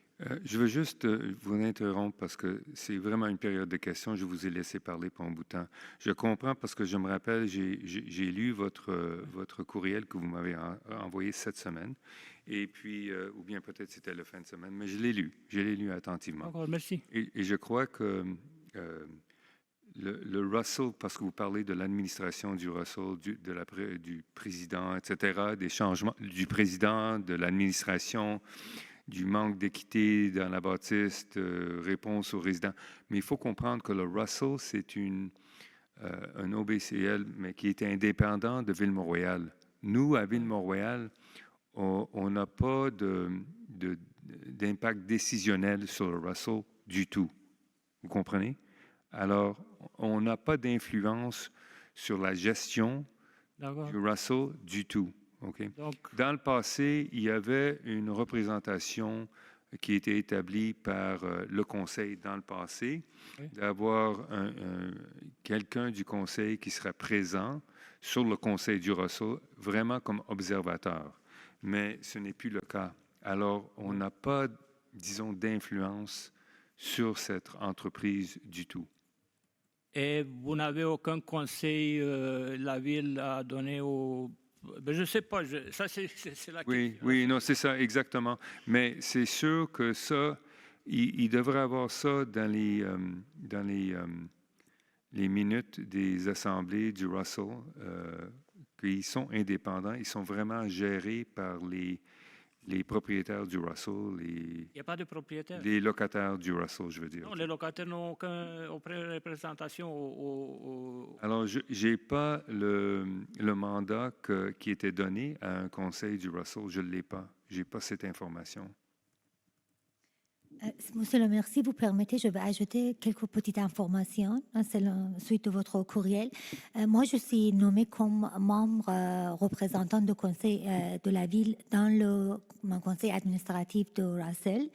Je veux juste vous interrompre parce que c'est vraiment une période de questions. Je vous ai laissé parler pour un bout de temps. Je comprends parce que je me rappelle, j'ai lu votre courriel que vous m'avez envoyé cette semaine. Et puis, ou bien peut-être c'était la fin de semaine, mais je l'ai lu attentivement. D'accord, merci. Et je crois que le Russell, parce que vous parlez de l'administration du Russell, du président, etc., des changements du président, de l'administration, du manque d'équité dans la bâtisse, réponse aux résidents. Mais il faut comprendre que le Russell, c'est un OBCL, mais qui est indépendant de Ville-Mont-Royal. Nous, à Ville-Mont-Royal, on n'a pas d'impact décisionnel sur le Russell du tout. Vous comprenez? Alors, on n'a pas d'influence sur la gestion du Russell du tout. Okay. Donc, dans le passé, il y avait une représentation qui était établie par le Conseil dans le passé, oui, d'avoir quelqu'un du Conseil qui serait présent sur le Conseil du Russell, vraiment comme observateur. Mais ce n'est plus le cas. Alors, on n'a pas, disons, d'influence sur cette entreprise du tout. Et vous n'avez aucun conseil, la ville a donné au... Ben, je ne sais pas, ça c'est la question. Oui, non, c'est ça, exactement. Mais c'est sûr que ça, il devrait avoir ça dans les minutes des assemblées du Russell, qu'ils sont indépendants, ils sont vraiment gérés par les propriétaires du Russell, il n'y a pas de propriétaire. Les locataires du Russell, je veux dire. Non, les locataires n'ont aucune représentation Alors, je n'ai pas le mandat qui était donné à un conseil du Russell. Je ne l'ai pas. Je n'ai pas cette information. Monsieur le maire, si vous permettez, je vais ajouter quelques petites informations suite de votre courriel. Moi, je suis nommée comme membre représentant du conseil de la ville dans le conseil administratif de Russell.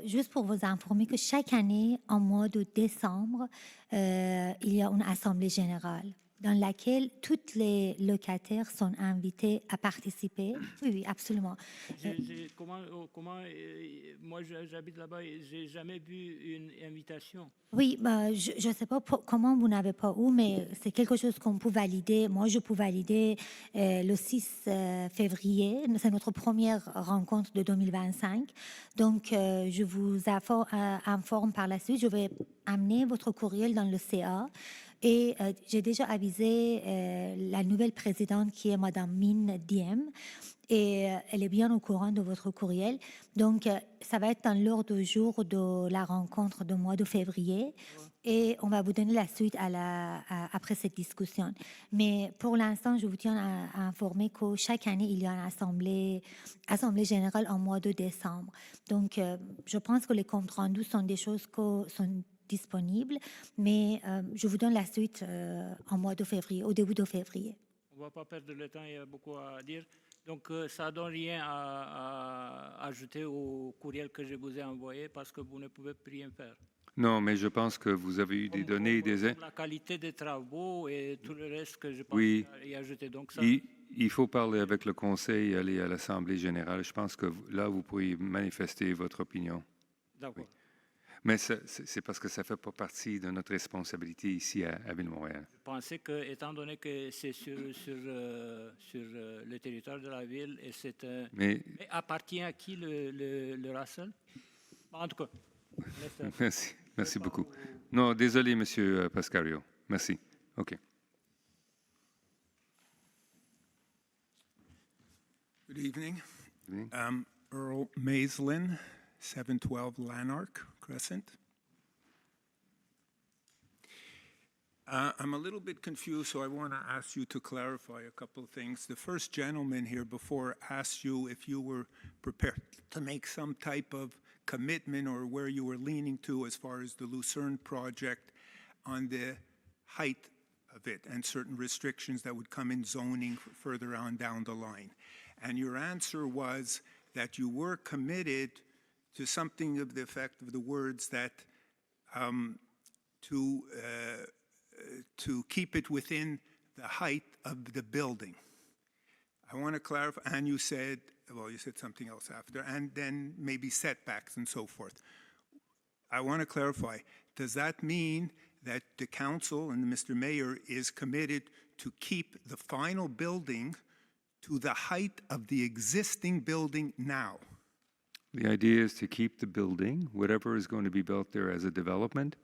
Juste pour vous informer que chaque année, en mois de décembre, il y a une assemblée générale dans laquelle tous les locataires sont invités à participer. Oui, absolument. Moi, j'habite là-bas et je n'ai jamais vu une invitation. Oui, je ne sais pas comment vous n'avez pas eu, mais c'est quelque chose qu'on peut valider. Moi, je peux valider le 6 février. C'est notre première rencontre de 2025. Donc, je vous informe par la suite. Je vais amener votre courriel dans le CA. Et j'ai déjà avisé la nouvelle présidente qui est Madame Min Diem et elle est bien au courant de votre courriel. Donc, ça va être dans l'ordre du jour de la rencontre du mois de février et on va vous donner la suite après cette discussion. Mais pour l'instant, je vous tiens à informer que chaque année, il y a une assemblée générale en mois de décembre. Donc, je pense que les comptes rendus sont des choses qui sont disponible, mais je vous donne la suite en mois de février, au début de février. On ne va pas perdre le temps, il y a beaucoup à dire. Donc, ça ne donne rien à ajouter au courriel que je vous ai envoyé parce que vous ne pouvez plus rien faire. Non, mais je pense que vous avez eu des données... La qualité des travaux et tout le reste que je pense y ajouter. Donc, ça... Il faut parler avec le conseil et aller à l'Assemblée générale. Je pense que là, vous pourriez manifester votre opinion. D'accord. Oui. Mais c'est parce que ça ne fait pas partie de notre responsabilité ici à Ville-Montréal. Je pensais que, étant donné que c'est sur le territoire de la ville, et mais appartient à qui le Russell? En tout cas. Merci beaucoup. Non, désolé, Monsieur Pascario. Merci. OK. Good evening. Earl Maislin, 712 Lanark Crescent. I'm a little bit confused, so I want to ask you to clarify a couple of things. The first gentleman here before asked you if you were prepared to make some type of commitment or where you were leaning to as far as the Lucerne project on the height of it and certain restrictions that would come in zoning further on down the line. And your answer was that you were committed to something of the effect of the words that to keep it within the height of the building. I want to clarify, and you said, well, you said something else after, and then maybe setbacks and so forth. I want to clarify, does that mean that the council and Mr. Mayor is committed to keep the final building to the height of the existing building now? The idea is to keep the building, whatever is going to be built there as a development,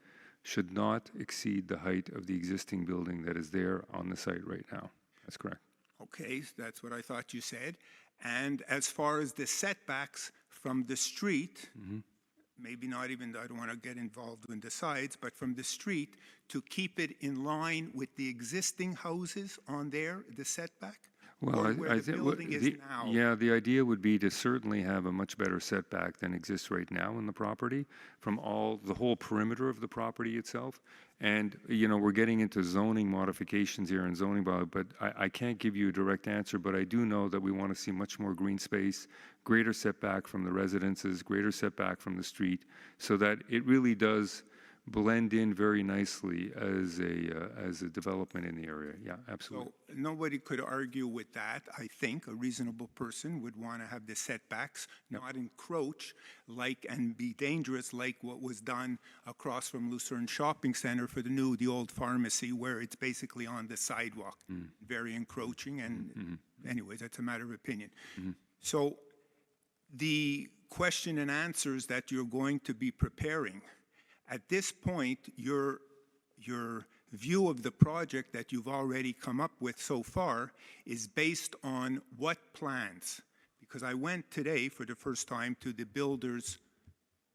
should not exceed the height of the existing building that is there on the site right now. That's correct. Okay, so that's what I thought you said. And as far as the setbacks from the street, maybe not even, I don't want to get involved in the sides, but from the street, to keep it in line with the existing houses on there, the setback? Well, Or where the building is now? yeah, the idea would be to certainly have a much better setback than exists right now in the property from the whole perimeter of the property itself. And, you know, we're getting into zoning modifications here and zoning, but I can't give you a direct answer, but I do know that we want to see much more green space, greater setback from the residences, greater setback from the street, so that it really does blend in very nicely as a development in the area. Yeah, absolutely. So nobody could argue with that. I think a reasonable person would want to have the setbacks not encroach and be dangerous like what was done across from Lucerne Shopping Center for the old pharmacy, where it's basically on the sidewalk, very encroaching. And anyways, that's a matter of opinion. So the question and answers that you're going to be preparing, at this point, your view of the project that you've already come up with so far is based on what plans? Because I went today for the first time to the builder's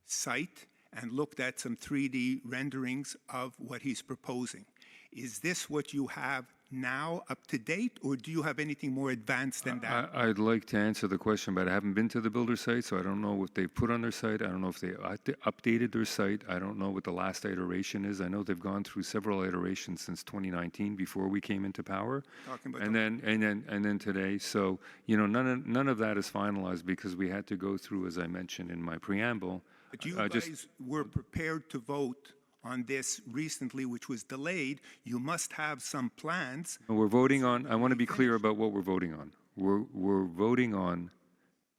site and looked at some 3D renderings of what he's proposing. Is this what you have now up to date, or do you have anything more advanced than that? I'd like to answer the question, but I haven't been to the builder site, so I don't know what they put on their site. I don't know if they updated their site. I don't know what the last iteration is. I know they've gone through several iterations since 2019 before we came into power, and then today. So you know, none of that is finalized because we had to go through, as I mentioned in my preamble. But you guys were prepared to vote on this recently, which was delayed. You must have some plans. We're voting on, I want to be clear about what we're voting on. We're voting on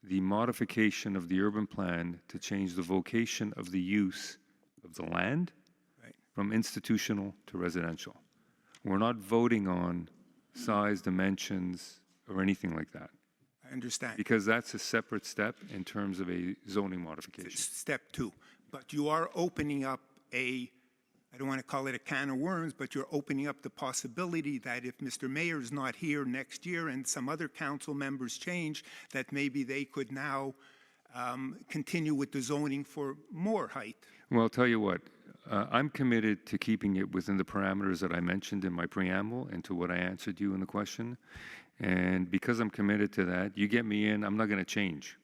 the modification of the urban plan to change the vocation of the use of the land from institutional to residential. We're not voting on size, dimensions, or anything like that. I understand. Because that's a separate step in terms of a zoning modification. Step 2. But you are opening up I don't want to call it a can of worms, but you're opening up the possibility that if Mr. Mayor is not here next year and some other council members change, that maybe they could now continue with the zoning for more height. Well, I'll tell you what, I'm committed to keeping it within the parameters that I mentioned in my preamble and to what I answered you in the question. And because I'm committed to that, you get me in, I'm not going to change.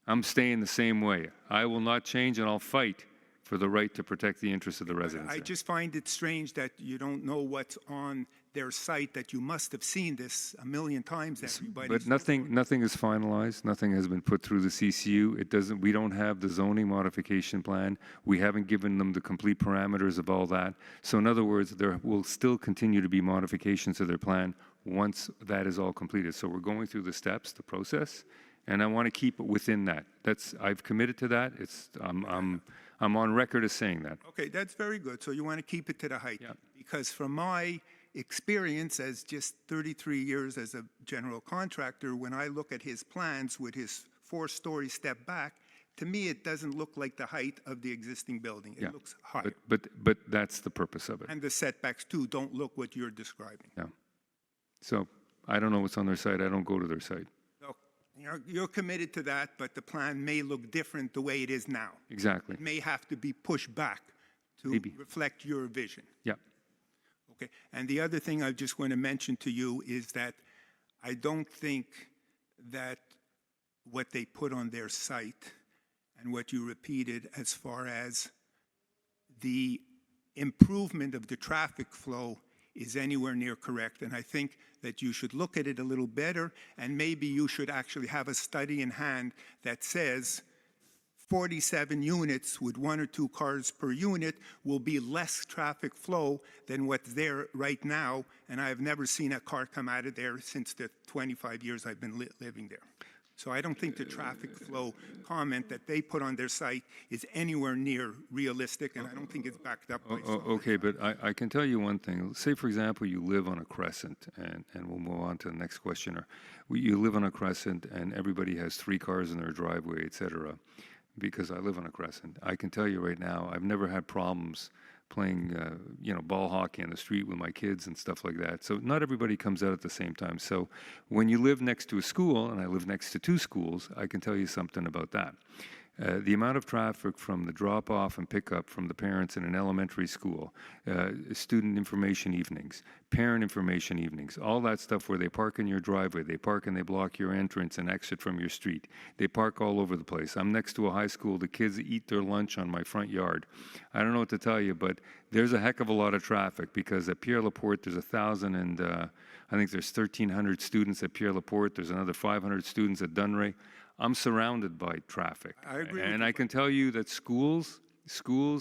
I'm staying the same way. I will not change, and I'll fight for the right to protect the interests of the residents. I just find it strange that you don't know what's on their site, that you must have seen this a million times, everybody. But nothing is finalized. Nothing has been put through the CCU. We don't have the zoning modification plan. We haven't given them the complete parameters of all that. So in other words, there will still continue to be modifications to their plan once that is all completed. So we're going through the steps, the process, and I want to keep it within that. I've committed to that. I'm on record as saying that. Okay, that's very good. So you want to keep it to the height. Because from my experience as just 33 years as a general contractor, when I look at his plans with his 4-story step back, to me it doesn't look like the height of the existing building. It looks higher. But that's the purpose of it. And the setbacks too don't look what you're describing. Yeah. So I don't know what's on their site. I don't go to their site. You're committed to that, but the plan may look different the way it is now. Exactly. It may have to be pushed back to reflect your vision. Yeah. Okay. And the other thing I just want to mention to you is that I don't think that what they put on their site and what you repeated as far as the improvement of the traffic flow is anywhere near correct. And I think that you should look at it a little better, and maybe you should actually have a study in hand that says 47 units with 1 or 2 cars per unit will be less traffic flow than what's there right now, and I have never seen a car come out of there since the 25 years I've been living there. So I don't think the traffic flow comment that they put on their site is anywhere near realistic, and I don't think it's backed up by Okay, but I can tell you one thing. Say, for example, you live on a crescent, and we'll move on to the next questioner. You live on a crescent, and everybody has 3 cars in their driveway, et cetera, because I live on a crescent. I can tell you right now, I've never had problems playing, ball hockey on the street with my kids and stuff like that. So not everybody comes out at the same time. So when you live next to a school, and I live next to 2 schools, I can tell you something about that. The amount of traffic from the drop-off and pickup from the parents in an elementary school, student information evenings, parent information evenings, all that stuff where they park in your driveway, they park and they block your entrance and exit from your street. They park all over the place. I'm next to a high school. The kids eat their lunch on my front yard. I don't know what to tell you, but there's a heck of a lot of traffic because at Pierre Laporte there's 1,000 and I think there's 1,300 students at Pierre Laporte. There's another 500 students at Dunray. I'm surrounded by traffic. I agree with and you. I can tell you that schools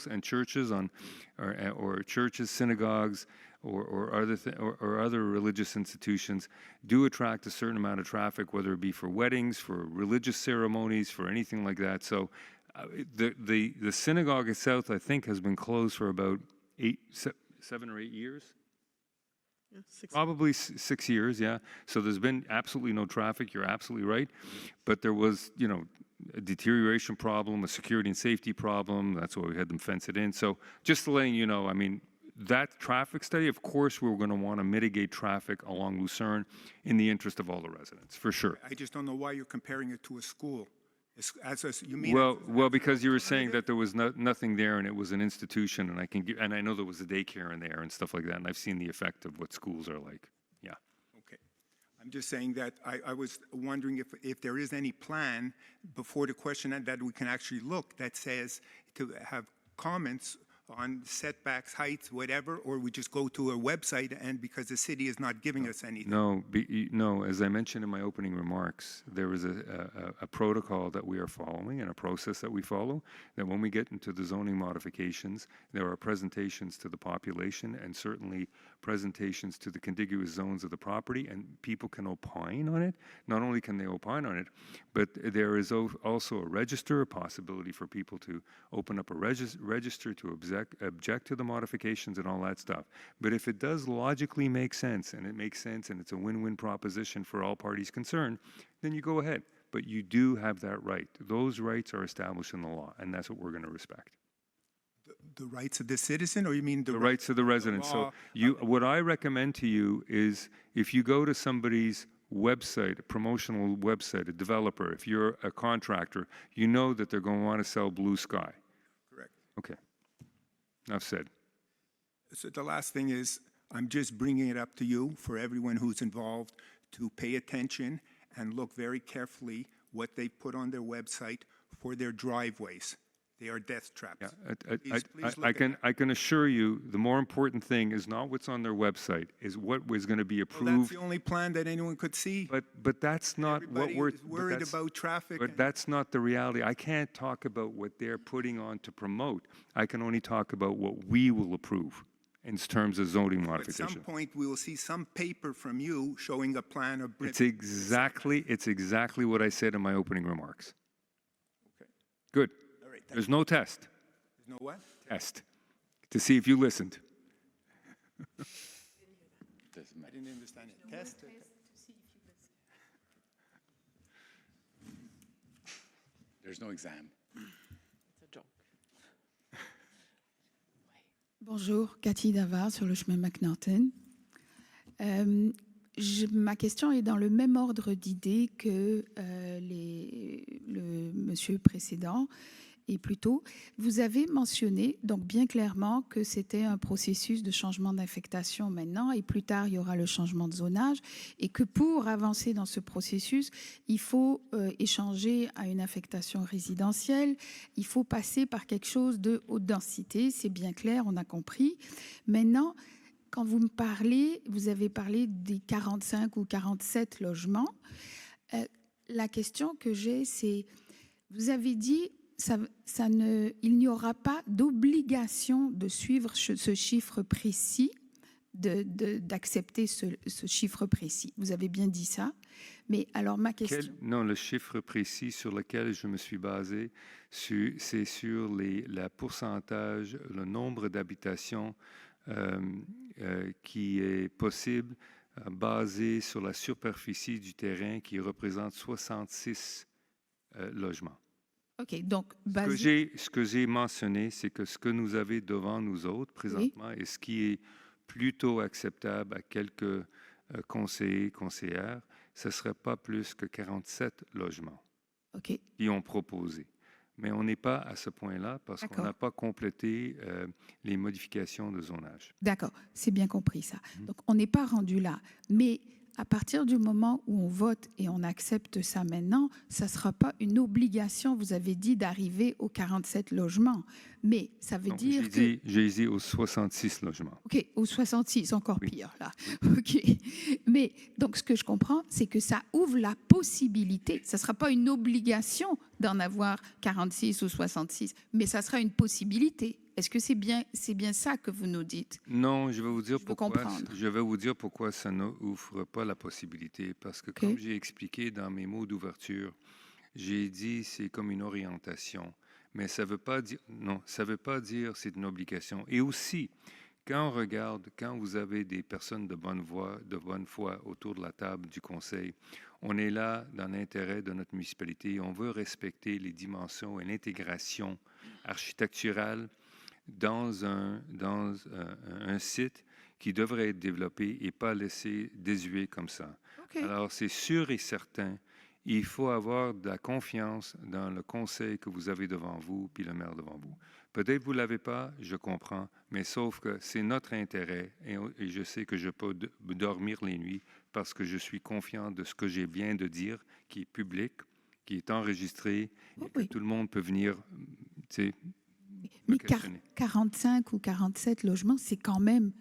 and churches or churches, synagogues, or other religious institutions do attract a certain amount of traffic, whether it be for weddings, for religious ceremonies, for anything like that. So the synagogue itself, I think, has been closed for about 7 or 8 years. Probably 6 years, yeah. So there's been absolutely no traffic. You're absolutely right. But there was, a deterioration problem, a security and safety problem. That's why we had them fence it in. So just to letting you know, I mean, that traffic study, of course, we're going to want to mitigate traffic along Lucerne in the interest of all the residents, for sure. I just don't know why you're comparing it to a school. You mean Well, because you were saying that there was nothing there and it was an institution, and I know there was a daycare in there and stuff like that, and I've seen the effect of what schools are like. Yeah. Okay. I'm just saying that I was wondering if there is any plan before the question that we can actually look that says to have comments on setbacks, heights, whatever, or we just go to a website and because the city is not giving us anything. No, as I mentioned in my opening remarks, there is a protocol that we are following and a process that we follow, that when we get into the zoning modifications, there are presentations to the population and certainly presentations to the contiguous zones of the property, and people can opine on it. Not only can they opine on it, but there is also a register, a possibility for people to open up a register to object to the modifications and all that stuff. But if it does logically make sense, and it makes sense, and it's a win-win proposition for all parties concerned, then you go ahead. But you do have that right. Those rights are established in the law, and that's what we're going to respect. The rights of the citizen, or you mean the rights of the residents? So what I recommend to you is if you go to somebody's website, a promotional website, a developer, if you're a contractor, you know that they're going to want to sell blue sky. Correct. Okay. Enough said. So the last thing is, I'm just bringing it up to you for everyone who's involved to pay attention and look very carefully what they put on their website for their driveways. They are death traps. Yeah, I can assure you the more important thing is not what's on their website, is what was going to be approved. Well, that's the only plan that anyone could see. But that's not Everybody what we're is worried about traffic. But that's not the reality. I can't talk about what they're putting on to promote. I can only talk about what we will approve in terms of zoning modification. At some point, we will see some paper from you showing a plan of. It's exactly what I said in my opening remarks. Okay. Good. All right. There's no test. There's no what? Test. To see if you listened. I didn't understand it. Test? There's no exam. Bonjour, Cathy Davard sur le chemin McNaughton. Ma question est dans le même ordre d'idées que le monsieur précédent et plus tôt. Vous avez mentionné donc bien clairement que c'était un processus de changement d'affectation maintenant et plus tard il y aura le changement de zonage et que pour avancer dans ce processus, il faut échanger à une affectation résidentielle, il faut passer par quelque chose de haute densité, c'est bien clair, on a compris. Maintenant, quand vous me parlez, vous avez parlé des 45 ou 47 logements. La question que j'ai, c'est, vous avez dit il n'y aura pas d'obligation de suivre ce chiffre précis, d'accepter ce chiffre précis. Vous avez bien dit ça. Mais alors, ma question... Non, le chiffre précis sur lequel je me suis basé, c'est sur le pourcentage, le nombre d'habitations qui est possible basé sur la superficie du terrain qui représente 66 logements. OK, donc... Ce que j'ai mentionné, c'est que ce que nous avons devant nous autres présentement et ce qui est plutôt acceptable à quelques conseillers, conseillères, ce ne serait pas plus que 47 logements qui ont proposé. Mais on n'est pas à ce point-là parce qu'on n'a pas complété les modifications de zonage. D'accord, c'est bien compris ça. Donc, on n'est pas rendu là. Mais à partir du moment où on vote et on accepte ça maintenant, ça ne sera pas une obligation, vous avez dit, d'arriver aux 47 logements. Mais ça veut dire que... J'ai dit aux 66 logements. OK, aux 66, encore pire, là. OK. Mais donc, ce que je comprends, c'est que ça ouvre la possibilité. Ça ne sera pas une obligation d'en avoir 46 ou 66, mais ça sera une possibilité. Est-ce que c'est bien ça que vous nous dites? Non, je vais vous dire pourquoi ça n'ouvre pas la possibilité. Parce que comme j'ai expliqué dans mes mots d'ouverture, j'ai dit c'est comme une orientation. Mais ça ne veut pas dire, non, ça veut pas dire c'est une obligation. Et aussi, quand on regarde, quand vous avez des personnes de bonne foi autour de la table du conseil, on est là dans l'intérêt de notre municipalité. On veut respecter les dimensions et l'intégration architecturale dans un site qui devrait être développé et pas laissé désuet comme ça. Alors, c'est sûr et certain, il faut avoir de la confiance dans le conseil que vous avez devant vous puis le maire devant vous. Peut-être que vous ne l'avez pas, je comprends, mais sauf que c'est notre intérêt et je sais que je peux dormir les nuits parce que je suis confiant de ce que je viens de dire, qui est public, qui est enregistré, et que tout le monde peut venir, Mais 45 ou 47 logements, c'est quand même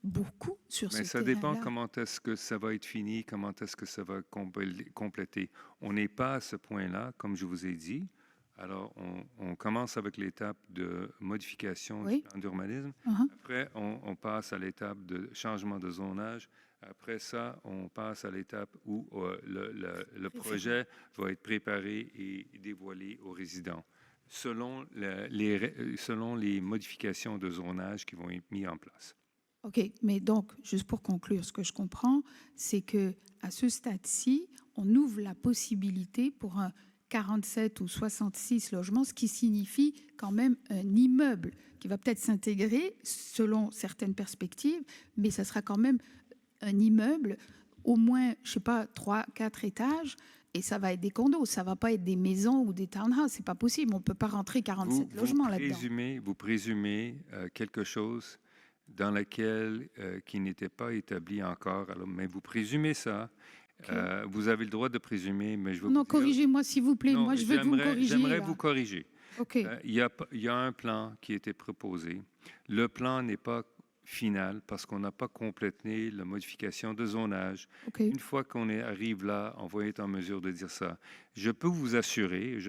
beaucoup sur ce terrain-là. Ça dépend comment est-ce que ça va être fini, comment est-ce que ça va compléter. On n'est pas à ce point-là, comme je vous ai dit. Alors, on commence avec l'étape de modification du plan d'urbanisme. Après, on passe à l'étape de changement de zonage. Après ça, on passe à l'étape où le projet va être préparé et dévoilé aux résidents, selon les modifications de zonage qui vont être mises en place. OK, mais donc, juste pour conclure, ce que je comprends, c'est qu'à ce stade-ci, on ouvre la possibilité pour un 47 ou 66 logements, ce qui signifie quand même un immeuble qui va peut-être s'intégrer selon certaines perspectives, mais ça sera quand même un immeuble, au moins, je ne sais pas, 3, 4 étages, et ça va être des condos, ça ne va pas être des maisons ou des townhouses, ce n'est pas possible, on ne peut pas rentrer 47 logements là-dedans. Vous présumez quelque chose dans lequel qui n'était pas établi encore, alors, mais vous présumez ça. Vous avez le droit de présumer, mais je veux Non, corrigez-moi s'il vous plaît, moi je veux que vous me corrigiez. J'aimerais vous corriger. Okay. Il y a un plan qui a été proposé. Le plan n'est pas final parce qu'on n'a pas complété la modification de zonage. Une fois qu'on arrive là, on va être en mesure de dire ça. Je peux vous assurer,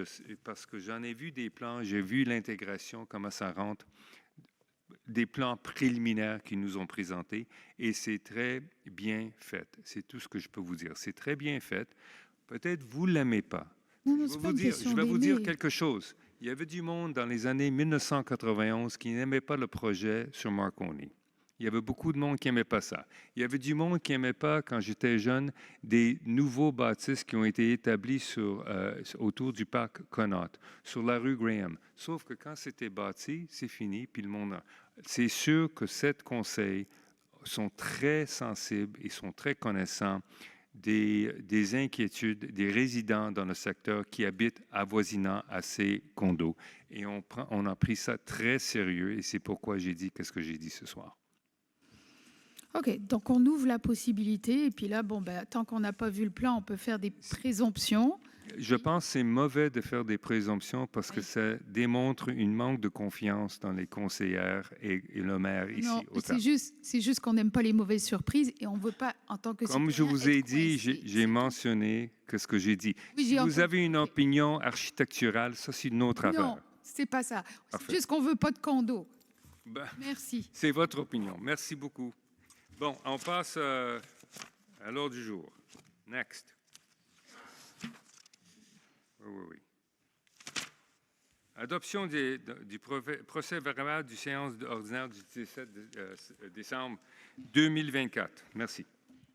parce que j'en ai vu des plans, j'ai vu l'intégration, comment ça rentre, des plans préliminaires qu'ils nous ont présentés, et c'est très bien fait. C'est tout ce que je peux vous dire. C'est très bien fait. Peut-être vous ne l'aimez pas. Je vais vous dire quelque chose. Il y avait du monde dans les années 1991 qui n'aimait pas le projet sur Marconi. Il y avait beaucoup de monde qui n'aimait pas ça. Il y avait du monde qui n'aimait pas, quand j'étais jeune, des nouveaux bâtisses qui ont été établis autour du parc Connaught, sur la rue Graham. Sauf que quand c'était bâti, c'est fini, puis le monde... C'est sûr que ces conseils sont très sensibles et sont très connaissants des inquiétudes des résidents dans le secteur qui habitent avoisinant à ces condos. Et on a pris ça très sérieux, et c'est pourquoi j'ai dit ce que j'ai dit ce soir. OK, donc on ouvre la possibilité, et puis là, tant qu'on n'a pas vu le plan, on peut faire des présomptions, Je pense que c'est mauvais de faire des présomptions parce que ça démontre une manque de confiance dans les conseillères et le maire ici. Non, au Temple. c'est juste qu'on n'aime pas les mauvaises surprises et on ne veut pas, en tant que Comme je citoyen, vous ai être dit, coincé. j'ai mentionné que ce que j'ai dit. Oui, Si j'ai vous entendu. avez une opinion architecturale, ça c'est une autre Non, affaire. c'est pas ça. C'est Parfait. juste qu'on ne veut pas de condo. Ben, Merci. c'est votre opinion. Merci beaucoup. Bon, on passe à l'ordre du jour. Next. Oui. Adoption du procès verbal du séance ordinaire du 17 décembre 2024. Merci.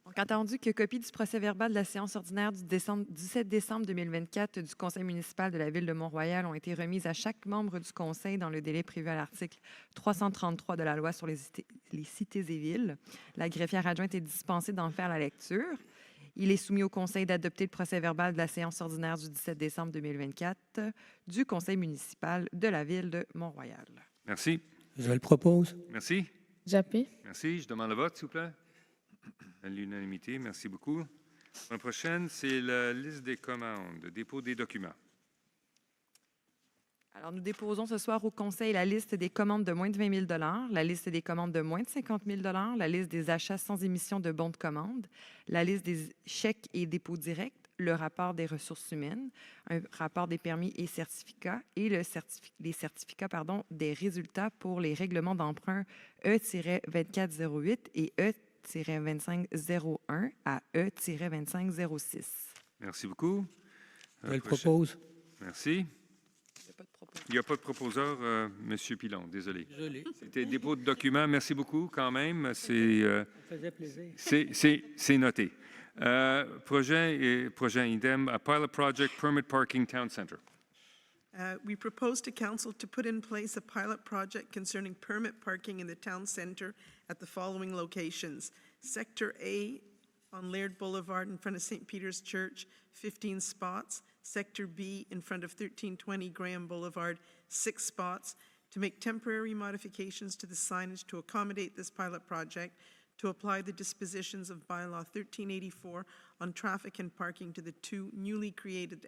Donc, attendu que copie du procès-verbal de la séance ordinaire du 17 décembre 2024 du Conseil municipal de la Ville de Mont-Royal ont été remises à chaque membre du Conseil dans le délai prévu à l'article 333 de la Loi sur les cités et villes. La greffière adjointe est dispensée d'en faire la lecture. Il est soumis au Conseil d'adopter le procès-verbal de la séance ordinaire du 17 décembre 2024 du Conseil municipal de la Ville de Mont-Royal. Merci. Je le propose. Merci. J'appuie. Merci. Je demande le vote, s'il vous plaît. À l'unanimité, merci beaucoup. La prochaine, c'est la liste des commandes, dépôt des documents. Alors, nous déposons ce soir au Conseil la liste des commandes de moins de 20 000 la liste des commandes de moins de 50 000 la liste des achats sans émission de bons de commande, la liste des chèques et dépôts directs, le rapport des ressources humaines, un rapport des permis et certificats et les certificats des résultats pour les règlements d'emprunt E-2408 et E-2501 à E-2506. Merci beaucoup. Je le propose. Merci. Il n'y a pas de proposeur, M. Pilon, désolé. Je l'ai. C'était dépôt de documents. Merci beaucoup quand même. Ça faisait plaisir. C'est noté. Projet idem, a pilot project permit parking town center. We propose to council to put in place a pilot project concerning permit parking in the town center at the following locations. Sector A on Laird Boulevard in front of St. Peter's Church, 15 spots. Sector B in front of 1320 Graham Boulevard, 6 spots. To make temporary modifications to the signage to accommodate this pilot project, to apply the dispositions of bylaw 1384 on traffic and parking to the two newly created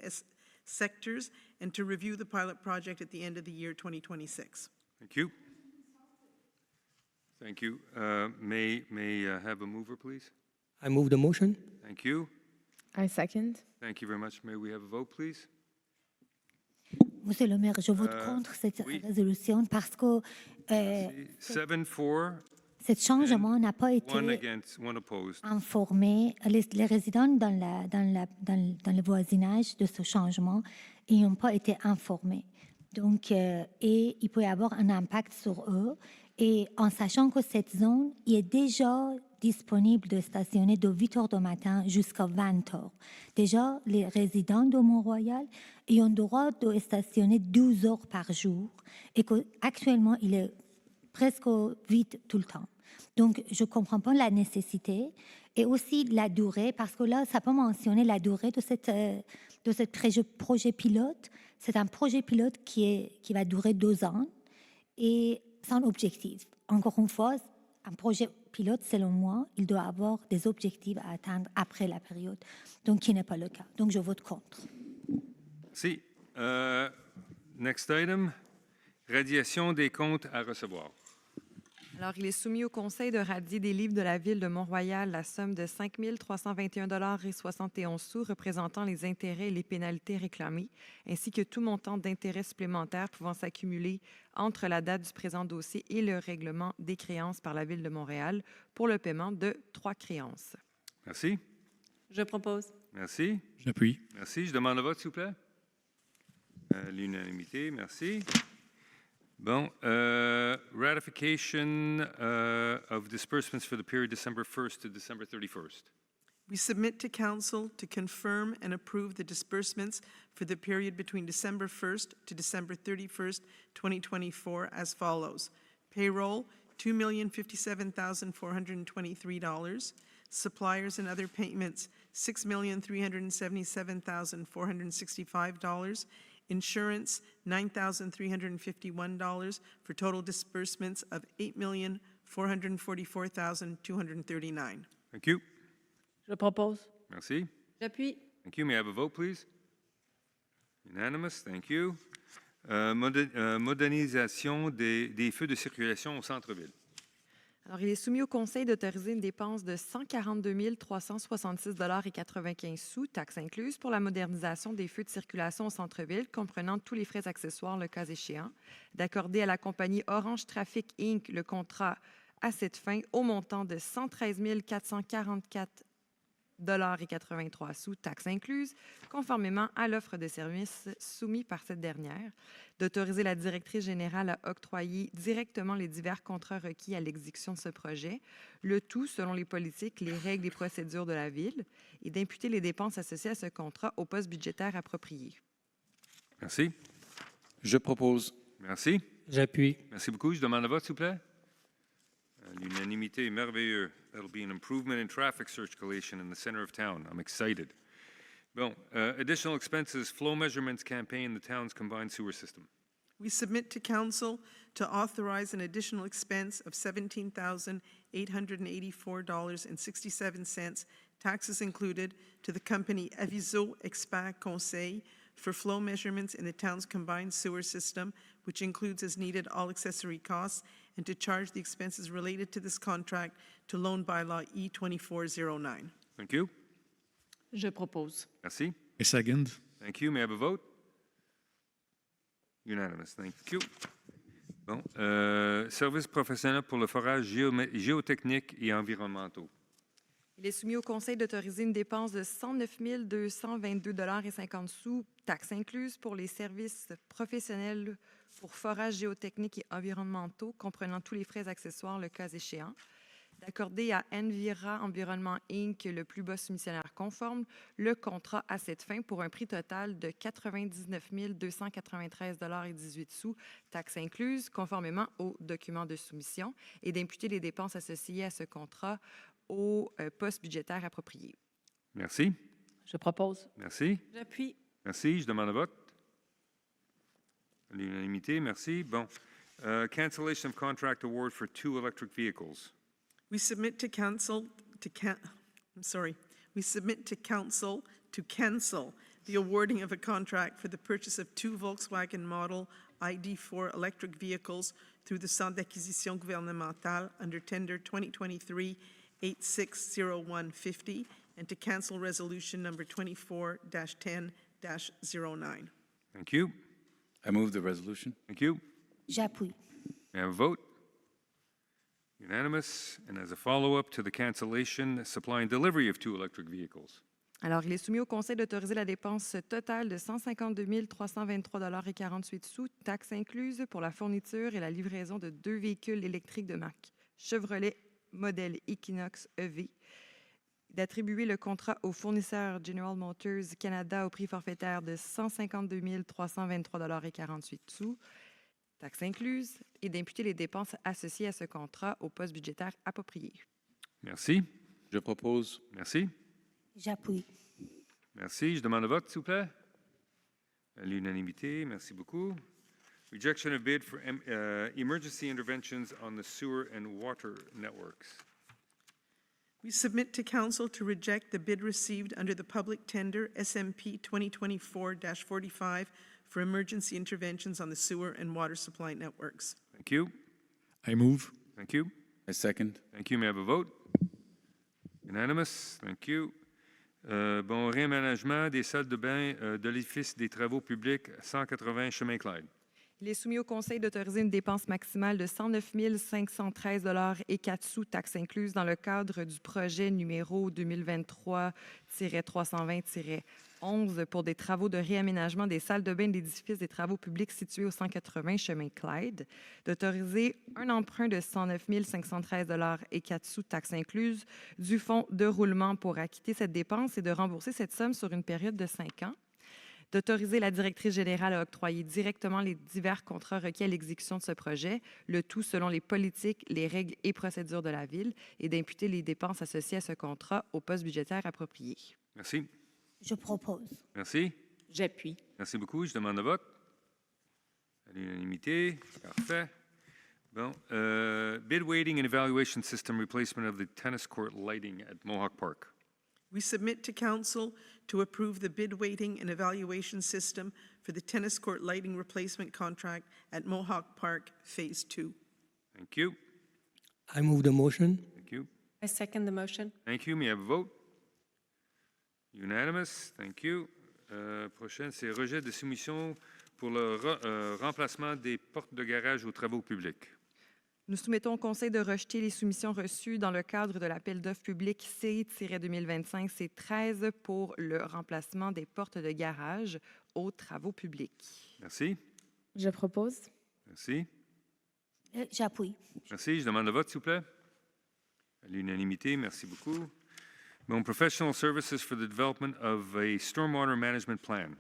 sectors, and to review the pilot project at the end of the year 2026. Thank you. Thank you. May I have a mover, please? I move the motion. Thank you. I second. Thank you very much. May we have a vote, please? Monsieur le maire, je vote contre cette résolution parce que 7-4, ce changement n'a pas été one against, one opposed. informé. Les résidents dans le voisinage de ce changement, ils n'ont pas été informés. Donc, et il peut y avoir un impact sur eux. Et en sachant que cette zone est déjà disponible de stationner de 8 heures du matin jusqu'à 20 heures. Déjà, les résidents de Mont-Royal ont le droit de stationner 12 heures par jour et qu'actuellement, il est presque vide tout le temps. Donc, je ne comprends pas la nécessité et aussi la durée, parce que là, ça peut mentionner la durée de ce projet pilote. C'est un projet pilote qui va durer 2 ans et sans objectif. Encore une fois, un projet pilote, selon moi, il doit avoir des objectifs à atteindre après la période, donc qui n'est pas le cas. Donc, je vote contre. Merci. Next item, radiation des comptes à recevoir. Alors, il est soumis au Conseil de radier des livres de la Ville de Mont-Royal la somme de 5 321,71 $, représentant les intérêts et les pénalités réclamées, ainsi que tout montant d'intérêts supplémentaires pouvant s'accumuler entre la date du présent dossier et le règlement des créances par la Ville de Montréal pour le paiement de 3 créances. Merci. Je propose. Merci. J'appuie. Merci. Je demande le vote, s'il vous plaît. L'unanimité, merci. Bon, ratification of disbursements for the period December 1st to December 31st. We submit to council to confirm and approve the disbursements for the period between December 1st to December 31st, 2024 as follows. Payroll, $2,057,423. Suppliers and other payments, $6,377,465. Insurance, $9,351 for total disbursements of $8,444,239. Thank you. Je propose. Merci. J'appuie. Thank you. May I have a vote, please? Unanimous, thank you. Modernisation des feux de circulation au centre-ville. Alors, il est soumis au Conseil d'autoriser une dépense de 142 366,95 $, taxes incluses, pour la modernisation des feux de circulation au centre-ville, comprenant tous les frais accessoires le cas échéant, d'accorder à la compagnie Orange Traffic Inc. le contrat à cette fin au montant de 113 444,83 $, taxes incluses, conformément à l'offre de services soumise par cette dernière, d'autoriser la directrice générale à octroyer directement les divers contrats requis à l'exécution de ce projet, le tout selon les politiques, les règles et procédures de la Ville, et d'imputer les dépenses associées à ce contrat au poste budgétaire approprié. Merci. Je propose. Merci. J'appuie. Merci beaucoup. Je demande le vote, s'il vous plaît. L'unanimité est merveilleux. That'll be an improvement in traffic circulation in the center of town. I'm excited. Bon, additional expenses, flow measurements campaign, the town's combined sewer system. We submit to council to authorize an additional expense of $17,884.67, taxes included, to the company Aviso Expert Conseil for flow measurements in the town's combined sewer system, which includes as needed all accessory costs, and to charge the expenses related to this contract to loan bylaw E2409. Thank you. Je propose. Merci. A second. Thank you. May I have a vote? Unanimous. Thank you. Bon, services professionnels pour le forage géotechnique et environnementaux. Il est soumis au Conseil d'autoriser une dépense de 109 222,50 $, taxes incluses, pour les services professionnels pour forage géotechnique et environnementaux, comprenant tous les frais accessoires le cas échéant, d'accorder à Envira Environnement Inc., le plus bas soumissionnaire conforme, le contrat à cette fin pour un prix total de 99 293,18 $, taxes incluses, conformément aux documents de soumission, et d'imputer les dépenses associées à ce contrat au poste budgétaire approprié. Merci. Je propose. Merci. J'appuie. Merci. Je demande le vote. L'unanimité, merci. Bon. Cancellation of contract award for 2 electric vehicles. We submit to council to cancel the awarding of a contract for the purchase of 2 Volkswagen Model ID4 electric vehicles through the Centre d'acquisition gouvernementale under tender 2023-860150, and to cancel resolution number 24-10-09. Thank you. I move the resolution. Thank you. J'appuie. May I have a vote? Unanimous. And as a follow-up to the cancellation, supply and delivery of 2 electric vehicles. Alors, il est soumis au Conseil d'autoriser la dépense totale de 152 323,48 $, taxes incluses, pour la fourniture et la livraison de 2 véhicules électriques de marque Chevrolet modèle Equinox EV, d'attribuer le contrat au fournisseur General Motors Canada au prix forfaitaire de 152 323,48 $, taxes incluses, et d'imputer les dépenses associées à ce contrat au poste budgétaire approprié. Merci. Je propose. Merci. J'appuie. Merci. Je demande le vote, s'il vous plaît. À l'unanimité, merci beaucoup. Rejection of bid for emergency interventions on the sewer and water networks. We submit to council to reject the bid received under the public tender SMP 2024-45 for emergency interventions on the sewer and water supply networks. Thank you. I move. Thank you. I second. Thank you. May I have a vote? Unanimous. Thank you. Bon, réaménagement des salles de bain de l'édifice des travaux publics 180 Chemin Clyde. Il est soumis au Conseil d'autoriser une dépense maximale de 109 513,04 $, taxes incluses, dans le cadre du projet numéro 2023-320-11 pour des travaux de réaménagement des salles de bain de l'édifice des travaux publics situés au 180 Chemin Clyde, d'autoriser un emprunt de 109 513,04 $, taxes incluses, du fonds de roulement pour acquitter cette dépense et de rembourser cette somme sur une période de 5 ans, d'autoriser la directrice générale à octroyer directement les divers contrats requis à l'exécution de ce projet, le tout selon les politiques, les règles et procédures de la Ville, et d'imputer les dépenses associées à ce contrat au poste budgétaire approprié. Merci. Je propose. Merci. J'appuie. Merci beaucoup. Je demande le vote. À l'unanimité. Parfait. Bon. Bid waiting and evaluation system replacement of the tennis court lighting at Mohawk Park. We submit to council to approve the bid waiting and evaluation system for the tennis court lighting replacement contract at Mohawk Park, Phase 2. Thank you. I move the motion. Thank you. I second the motion. Thank you. May I have a vote? Unanimous. Thank you. Prochaine, c'est rejet de soumission pour le remplacement des portes de garage aux travaux publics. Nous soumettons au Conseil de rejeter les soumissions reçues dans le cadre de l'appel d'offres public C-2025 C13 pour le remplacement des portes de garage aux travaux publics. Merci. Je propose. Merci. J'appuie. Merci. Je demande le vote, s'il vous plaît. À l'unanimité, merci beaucoup. Bon, professional services for the development of a stormwater management plan.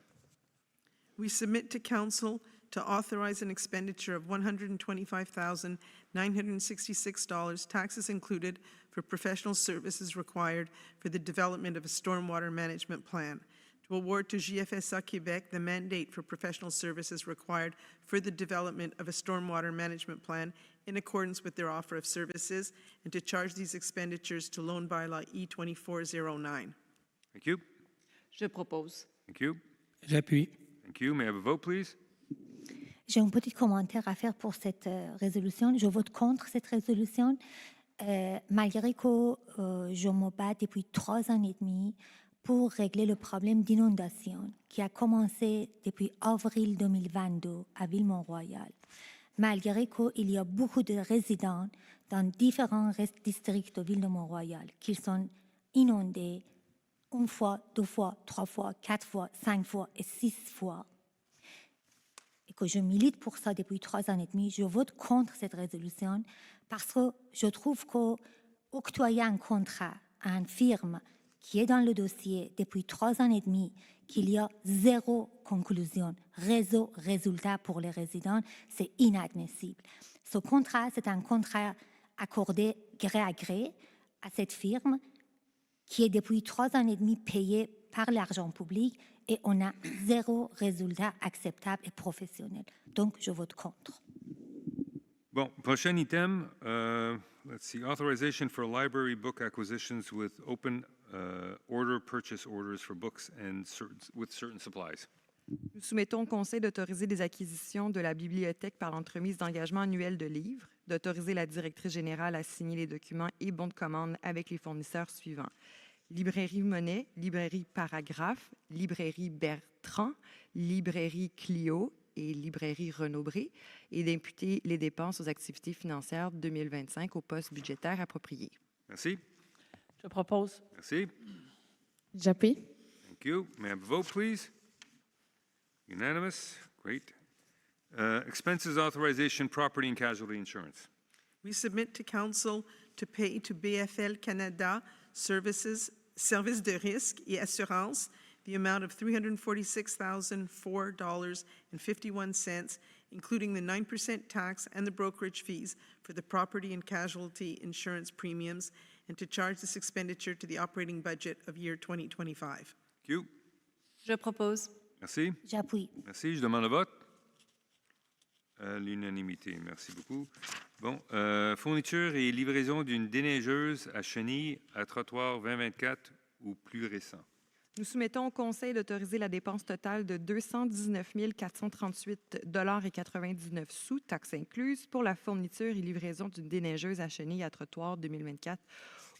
We submit to council to authorize an expenditure of $125,966, taxes included, for professional services required for the development of a stormwater management plan. To award to GFSA Quebec the mandate for professional services required for the development of a stormwater management plan in accordance with their offer of services, and to charge these expenditures to Loan Bylaw E2409. Thank you. Je propose. Thank you. J'appuie. Thank you. May I have a vote, please? J'ai un petit commentaire à faire pour cette résolution. Je vote contre cette résolution, malgré que je me bats depuis 3 ans et demi pour régler le problème d'inondation qui a commencé depuis avril 2022 à Ville-Mont-Royal. Malgré qu'il y a beaucoup de résidents dans différents districts de Ville-de-Mont-Royal qui sont inondés 1 fois, 2 fois, 3 fois, 4 fois, 5 fois et 6 fois, et que je milite pour ça depuis 3 ans et demi, je vote contre cette résolution parce que je trouve qu'octroyer un contrat à une firme qui est dans le dossier depuis 3 ans et demi, qu'il y a 0 conclusion, résultat pour les résidents, c'est inadmissible. Ce contrat, c'est un contrat accordé gré à gré à cette firme qui est depuis 3 ans et demi payée par l'argent public, et on a 0 résultat acceptable et professionnel. Donc, je vote contre. Bon, prochain item, let's see, authorization for library book acquisitions with open order purchase orders for books and with certain supplies. Nous soumettons au Conseil d'autoriser les acquisitions de la bibliothèque par l'entremise d'engagement annuel de livres, d'autoriser la directrice générale à signer les documents et bons de commande avec les fournisseurs suivants: Librairie Monet, Librairie Paragraphe, Librairie Bertrand, Librairie Clio et Librairie Renaud-Bré, et d'imputer les dépenses aux activités financières 2025 au poste budgétaire approprié. Merci. Je propose. Merci. J'appuie. Thank you. May I have a vote, please? Unanimous. Great. Expenses authorization, property and casualty insurance. We submit to council to pay to BFL Canada Services de risque et assurance the amount of $346,004.51, including the 9% tax and the brokerage fees for the property and casualty insurance premiums, and to charge this expenditure to the operating budget of year 2025. Thank you. Je propose. Merci. J'appuie. Merci. Je demande le vote. À l'unanimité. Merci beaucoup. Bon, fourniture et livraison d'une déneigeuse à chenilles à trottoir 2024 ou plus récent. Nous soumettons au Conseil d'autoriser la dépense totale de 219 438,99 $, taxes incluses, pour la fourniture et livraison d'une déneigeuse à chenilles à trottoir 2024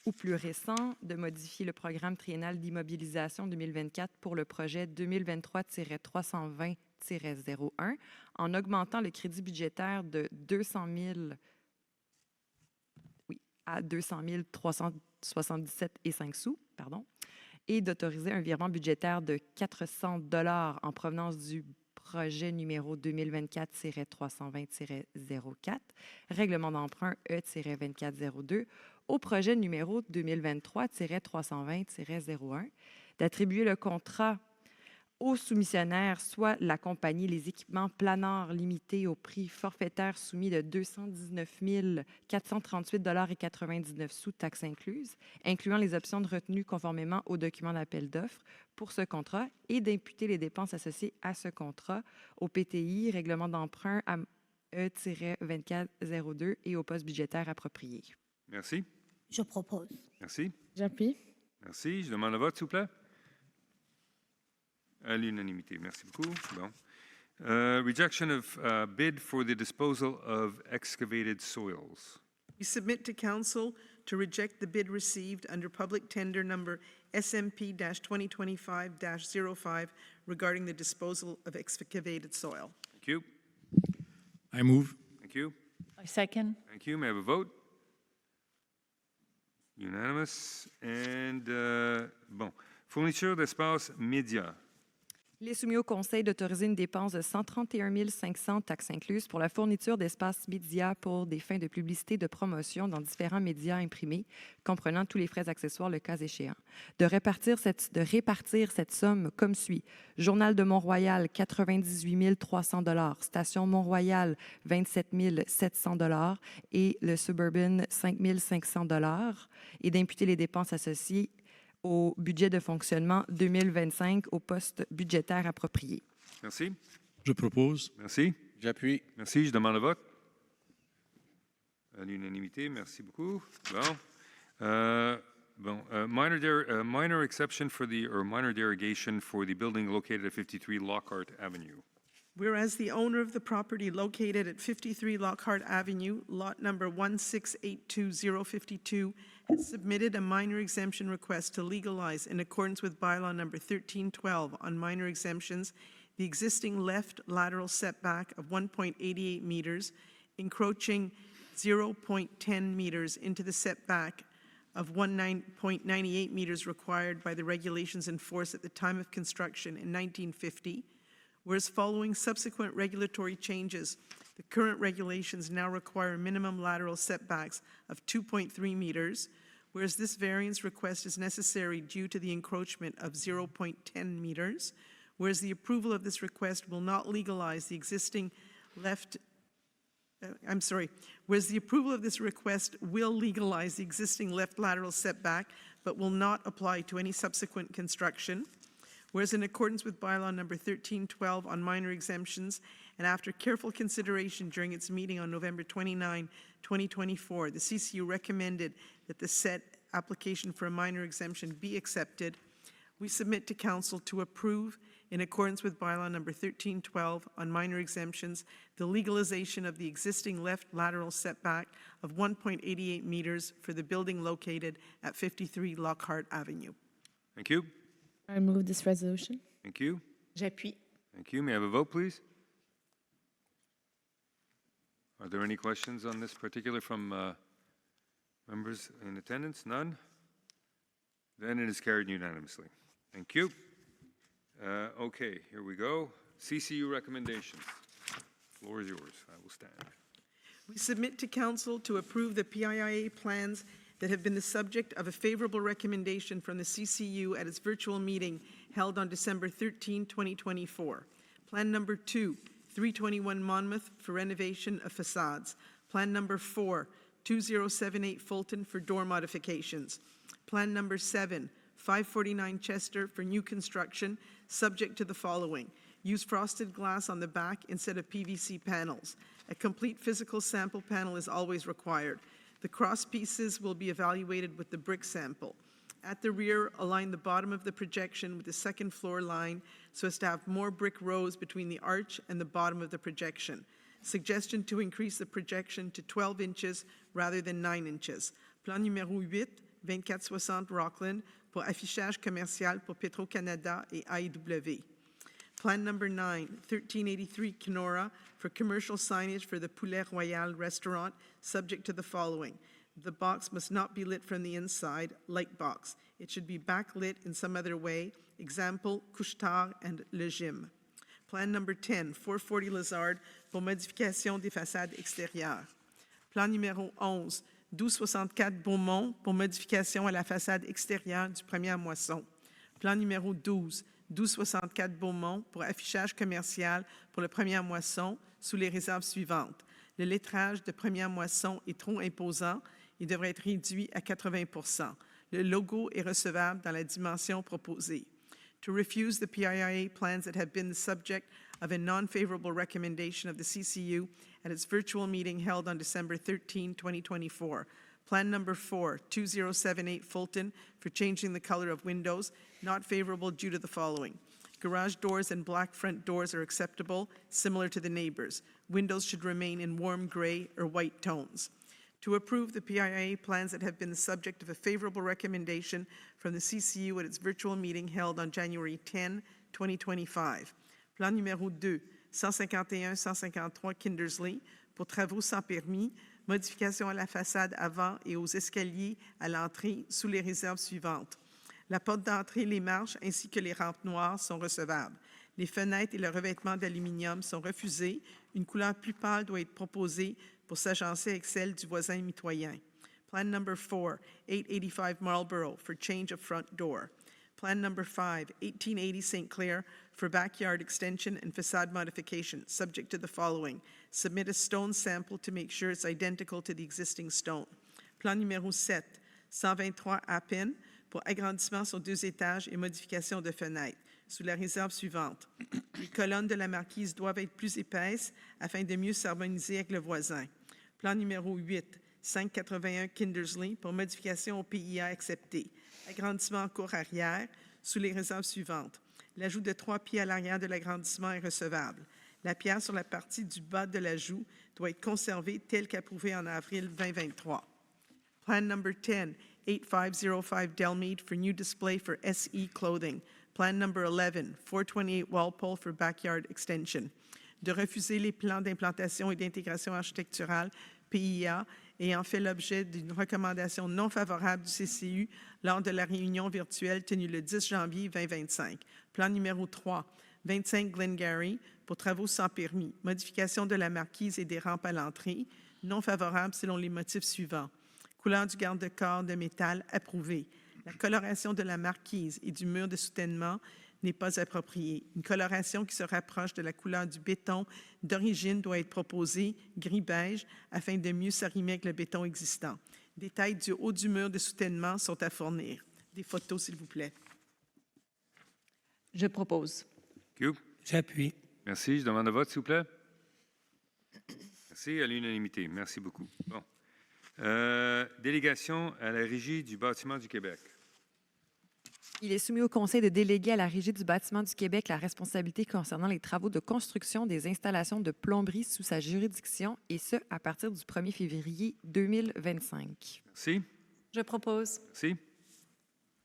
ou plus récent, de modifier le programme triennal d'immobilisation 2024 pour le projet 2023-320-01 en augmentant le crédit budgétaire de 200 000 à 200 377,05 $, et d'autoriser un virement budgétaire de 400 $ en provenance du projet numéro 2024-320-04, règlement d'emprunt E-2402, au projet numéro 2023-320-01, d'attribuer le contrat aux soumissionnaires, soit la compagnie Les Équipements Planard Limités, au prix forfaitaire soumis de 219 438,99 $, taxes incluses, incluant les options de retenue conformément au document d'appel d'offres pour ce contrat, et d'imputer les dépenses associées à ce contrat au PTI, règlement d'emprunt E-2402 et au poste budgétaire approprié. Merci. Je propose. Merci. J'appuie. Merci. Je demande le vote, s'il vous plaît. À l'unanimité. Merci beaucoup. Bon. Rejection of bid for the disposal of excavated soils. We submit to council to reject the bid received under public tender number SMP-2025-05 regarding the disposal of excavated soil. Thank you. I move. Thank you. I second. Thank you. May I have a vote? Unanimous. And, bon, fourniture d'espace média. Il est soumis au Conseil d'autoriser une dépense de 131 500 taxes incluses pour la fourniture d'espaces médias pour des fins de publicité de promotion dans différents médias imprimés, comprenant tous les frais accessoires le cas échéant. De répartir cette somme comme suit. Journal de Mont-Royal, 98 300 $. Station Mont-Royal, 27 700 $ et le Suburban, 5 500 $. Et d'imputer les dépenses associées au budget de fonctionnement 2025 au poste budgétaire approprié. Merci. Je propose. Merci. J'appuie. Merci. Je demande le vote. À l'unanimité. Merci beaucoup. Minor exception for the, or minor derogation for the building located at 53 Lockhart Avenue. Whereas the owner of the property located at 53 Lockhart Avenue, lot number 1682052, has submitted a minor exemption request to legalize, in accordance with bylaw number 1312 on minor exemptions, the existing left lateral setback of 1.88 meters, encroaching 0.10 meters into the setback of 0.98 meters required by the regulations in force at the time of construction in 1950, whereas following subsequent regulatory changes, the current regulations now require minimum lateral setbacks of 2.3 meters, whereas this variance request is necessary due to the encroachment of 0.10 meters, whereas the approval of this request will not legalize the existing whereas the approval of this request will legalize the existing left lateral setback, but will not apply to any subsequent construction. Whereas in accordance with bylaw number 1312 on minor exemptions, and after careful consideration during its meeting on November 29, 2024, the CCU recommended that the said application for a minor exemption be accepted, we submit to council to approve, in accordance with bylaw number 1312 on minor exemptions, the legalization of the existing left lateral setback of 1.88 meters for the building located at 53 Lockhart Avenue. Thank you. I move this resolution. Thank you. J'appuie. Thank you. May I have a vote, please? Are there any questions on this particular from members in attendance? None? Then it is carried unanimously. Thank you. Okay, here we go. CCU recommendations. Floor is yours. I will stand. We submit to council to approve the PIIA plans that have been the subject of a favorable recommendation from the CCU at its virtual meeting held on December 13, 2024. Plan number 2, 321 Monmouth for renovation of facades. Plan number 4, 2078 Fulton for door modifications. Plan number 7, 549 Chester for new construction, subject to the following: use frosted glass on the back instead of PVC panels. A complete physical sample panel is always required. The cross pieces will be evaluated with the brick sample. At the rear, align the bottom of the projection with the second floor line so as to have more brick rows between the arch and the bottom of the projection. Suggestion to increase the projection to 12 inches rather than 9 inches. Plan numéro 8, 2460 Rockland, pour affichage commercial pour Petro-Canada et AEW. Plan number 9, 1383 Kenora, for commercial signage for the Poulet Royal restaurant, subject to the following: the box must not be lit from the inside, light box. It should be backlit in some other way, example, couche-tard and le gym. Plan number 10, 440 Lazard, pour modification des façades extérieures. Plan numéro 11, 1264 Beaumont, pour modification à la façade extérieure du premier moisson. Plan numéro 12, 1264 Beaumont, pour affichage commercial pour le premier moisson, sous les réserves suivantes. Le lettrage de première moisson est trop imposant. Il devrait être réduit à 80%. Le logo est recevable dans la dimension proposée. To refuse the PIIA plans that have been the subject of a non-favorable recommendation of the CCU at its virtual meeting held on December 13, 2024. Plan number 4, 2078 Fulton, for changing the color of windows, not favorable due to the following. Garage doors and black front doors are acceptable, similar to the neighbors. Windows should remain in warm gray or white tones. To approve the PIA plans that have been the subject of a favorable recommendation from the CCU at its virtual meeting held on January 10, 2025. Plan numéro 2, 151-153 Kindersley, pour travaux sans permis, modification à la façade avant et aux escaliers à l'entrée sous les réserves suivantes. La porte d'entrée, les marches ainsi que les rampes noires sont recevables. Les fenêtres et le revêtement d'aluminium sont refusés. Une couleur plus pâle doit être proposée pour s'agencer avec celle du voisin mitoyen. Plan number 4, 885 Marlborough for change of front door. Plan number 5, 1880 St. Clair for backyard extension and facade modification, subject to the following. Submit a stone sample to make sure it's identical to the existing stone. Plan numéro 7, 123 Appin pour agrandissement sur 2 étages et modification de fenêtres, sous la réserve suivante. Les colonnes de la marquise doivent être plus épaisses afin de mieux s'harmoniser avec le voisin. Plan numéro 8, 581 Kindersley pour modification au PIA accepté. Agrandissement en cour arrière, sous les réserves suivantes. L'ajout de 3 pieds à l'arrière de l'agrandissement est recevable. La pierre sur la partie du bas de l'ajout doit être conservée telle qu'approuvée en avril 2023. Plan number 10, 8505 Delmead for new display for SE Clothing. Plan number 11, 428 Walpole for backyard extension. De refuser les plans d'implantation et d'intégration architecturale PIA ayant fait l'objet d'une recommandation non favorable du CCU lors de la réunion virtuelle tenue le 10 janvier 2025. Plan numéro 3, 25 Glengarry pour travaux sans permis. Modification de la marquise et des rampes à l'entrée. Non favorable selon les motifs suivants. Couleur du garde-corps de métal approuvé. La coloration de la marquise et du mur de soutènement n'est pas appropriée. Une coloration qui se rapproche de la couleur du béton d'origine doit être proposée, gris-beige, afin de mieux s'arrimer avec le béton existant. Détails du haut du mur de soutènement sont à fournir. Des photos, s'il vous plaît. Je propose. J'appuie. Merci. Je demande un vote, s'il vous plaît. Merci. À l'unanimité. Merci beaucoup. Bon. Délégation à la Régie du bâtiment du Québec. Il est soumis au Conseil de déléguer à la Régie du bâtiment du Québec la responsabilité concernant les travaux de construction des installations de plomberie sous sa juridiction, et ce, à partir du 1er février 2025. Merci. Je propose. Merci.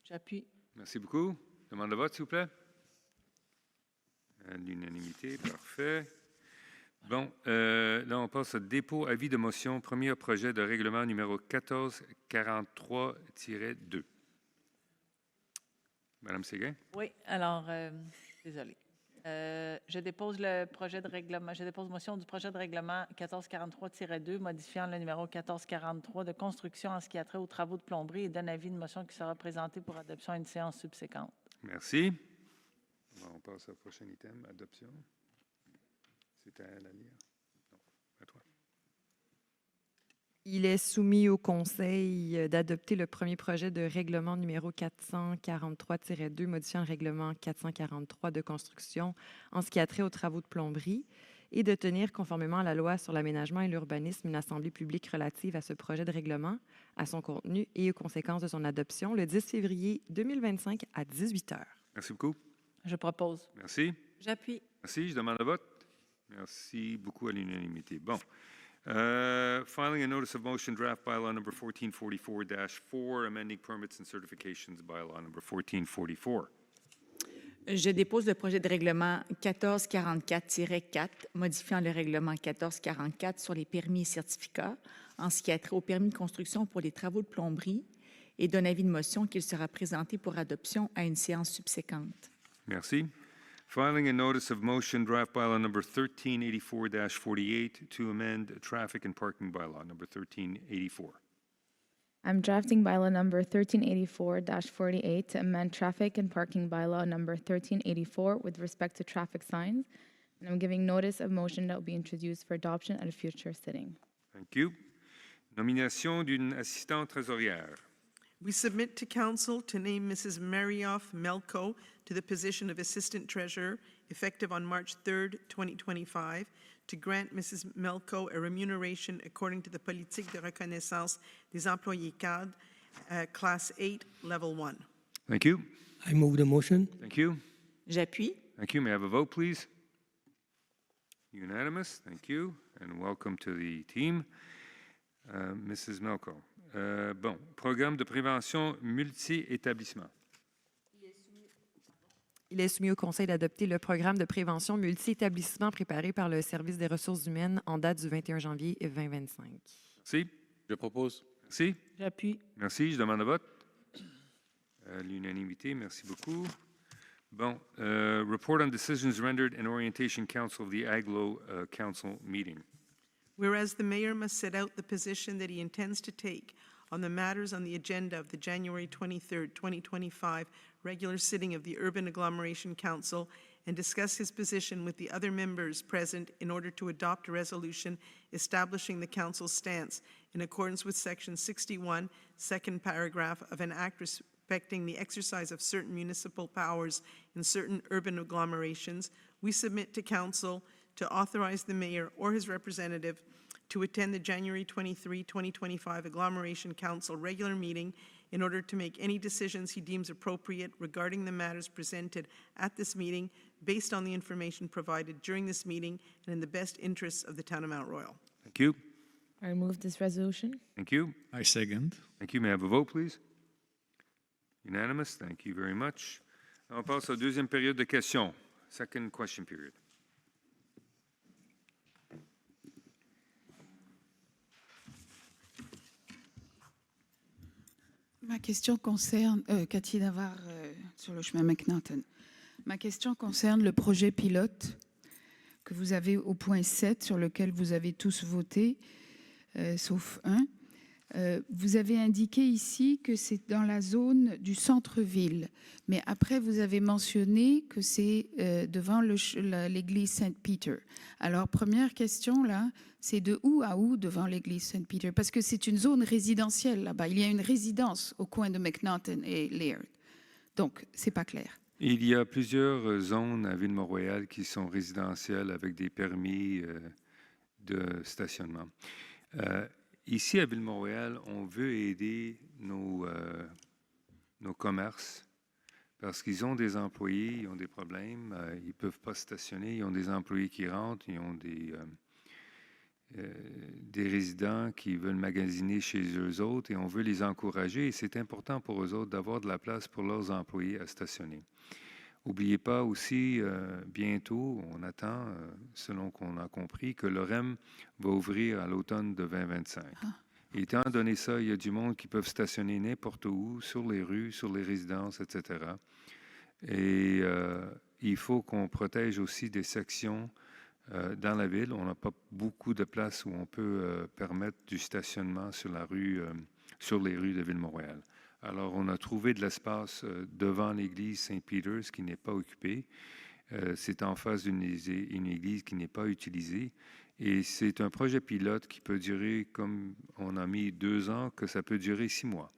J'appuie. Merci beaucoup. Demande de vote, s'il vous plaît. À l'unanimité, parfait. Bon, là, on passe au dépôt avis de motion, premier projet de règlement numéro 1443-2. Madame Séguin? Oui, alors, désolé. Je dépose le projet de règlement, je dépose motion du projet de règlement 1443-2, modifiant le numéro 1443 de construction en ce qui a trait aux travaux de plomberie, et donne avis de motion qui sera présenté pour adoption à une séance subséquente. Merci. Bon, on passe au prochain item, adoption. C'est à la lire. Non, à toi. Il est soumis au Conseil d'adopter le premier projet de règlement numéro 443-2, modifiant le règlement 443 de construction en ce qui a trait aux travaux de plomberie, et de tenir, conformément à la loi sur l'aménagement et l'urbanisme, une assemblée publique relative à ce projet de règlement, à son contenu et aux conséquences de son adoption le 10 février 2025 à 18 h. Merci beaucoup. Je propose. Merci. J'appuie. Merci. Je demande le vote. Merci beaucoup à l'unanimité. Bon. Filing a notice of motion draft bylaw number 1444-4, amending permits and certifications bylaw number 1444. Je dépose le projet de règlement 1444-4, modifiant le règlement 1444 sur les permis et certificats en ce qui a trait au permis de construction pour les travaux de plomberie, et donne avis de motion qu'il sera présenté pour adoption à une séance subséquente. Merci. Filing a notice of motion draft bylaw number 1384-48 to amend traffic and parking bylaw number 1384. I'm drafting bylaw number 1384-48 to amend traffic and parking bylaw number 1384 with respect to traffic signs, and I'm giving notice of motion that will be introduced for adoption at a future sitting. Thank you. Nomination d'une assistante trésorière. We submit to council to name Mrs. Marioff Melko to the position of Assistant Treasurer, effective on March 3rd, 2025, to grant Mrs. Melko a remuneration according to the politique de reconnaissance des employés cadres, Class 8, Level 1. Thank you. I move the motion. Thank you. J'appuie. Thank you. May I have a vote, please? Unanimous. Thank you. And welcome to the team. Mrs. Melko. Bon, programme de prévention multi-établissement. Il est soumis au Conseil d'adopter le programme de prévention multi-établissement préparé par le Service des ressources humaines en date du 21 janvier 2025. Merci. Je propose. Merci. J'appuie. Merci. Je demande le vote. À l'unanimité. Merci beaucoup. Bon, report on decisions rendered and orientation council of the AGLO council meeting. Whereas the mayor must set out the position that he intends to take on the matters on the agenda of the January 23rd, 2025 regular sitting of the Urban Agglomeration Council and discuss his position with the other members present in order to adopt a resolution establishing the council's stance in accordance with Section 61, second paragraph of an act respecting the exercise of certain municipal powers in certain urban agglomerations, we submit to council to authorize the mayor or his representative to attend the January 23, 2025 Agglomeration Council regular meeting in order to make any decisions he deems appropriate regarding the matters presented at this meeting based on the information provided during this meeting and in the best interests of the town of Mount Royal. Thank you. I move this resolution. Thank you. I second. Thank you. May I have a vote, please? Unanimous. Thank you very much. On passe à la deuxième période de questions. Second question period. Ma question concerne, Cathy Navarre, sur le chemin McNaughton. Ma question concerne le projet pilote que vous avez au point 7, sur lequel vous avez tous voté, sauf un. Vous avez indiqué ici que c'est dans la zone du centre-ville, mais après vous avez mentionné que c'est devant l'église Saint-Peter. Alors, première question là, c'est de où à où devant l'église Saint-Peter? Parce que c'est une zone résidentielle là-bas. Il y a une résidence au coin de McNaughton et Laird. Donc, c'est pas clair. Il y a plusieurs zones à Ville-Mont-Royal qui sont résidentielles avec des permis de stationnement. Ici, à Ville-Mont-Royal, on veut aider nos commerces parce qu'ils ont des employés, ils ont des problèmes, ils ne peuvent pas stationner, ils ont des employés qui rentrent, ils ont des résidents qui veulent magasiner chez eux autres et on veut les encourager et c'est important pour eux autres d'avoir de la place pour leurs employés à stationner. N'oubliez pas aussi, bientôt, on attend, selon qu'on a compris, que l'OREM va ouvrir à l'automne de 2025. Et étant donné ça, il y a du monde qui peuvent stationner n'importe où, sur les rues, sur les résidences, etc. Et il faut qu'on protège aussi des sections dans la ville. On n'a pas beaucoup de places où on peut permettre du stationnement sur la rue, sur les rues de Ville-Mont-Royal. Alors, on a trouvé de l'espace devant l'église Saint-Peter's qui n'est pas occupée. C'est en face d'une église qui n'est pas utilisée. Et c'est un projet pilote qui peut durer, comme on a mis 2 ans, que ça peut durer 6 mois.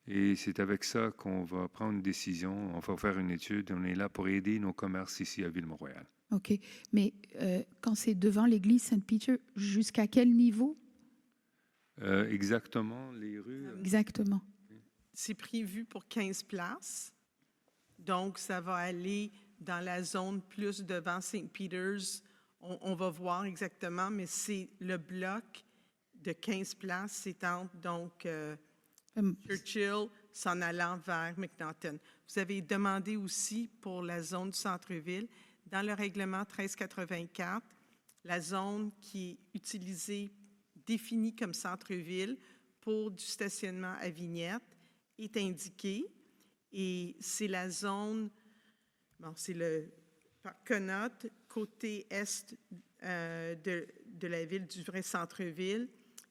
Et c'est avec ça qu'on va prendre une décision. On va faire une étude. On est là pour aider nos commerces ici à Ville-Mont-Royal. OK. Mais quand c'est devant l'église Saint-Peter, jusqu'à quel niveau? Exactement, les rues. Exactement. C'est prévu pour 15 places. Donc, ça va aller dans la zone plus devant St. Peter's. On va voir exactement, mais c'est le bloc de 15 places s'étend donc Churchill s'en allant vers McNaughton. Vous avez demandé aussi pour la zone du centre-ville, dans le règlement 1384, la zone qui est utilisée, définie comme centre-ville pour du stationnement à vignettes, est indiqué et c'est la zone, bon, c'est le parc Connaught, côté est de la ville, du vrai centre-ville,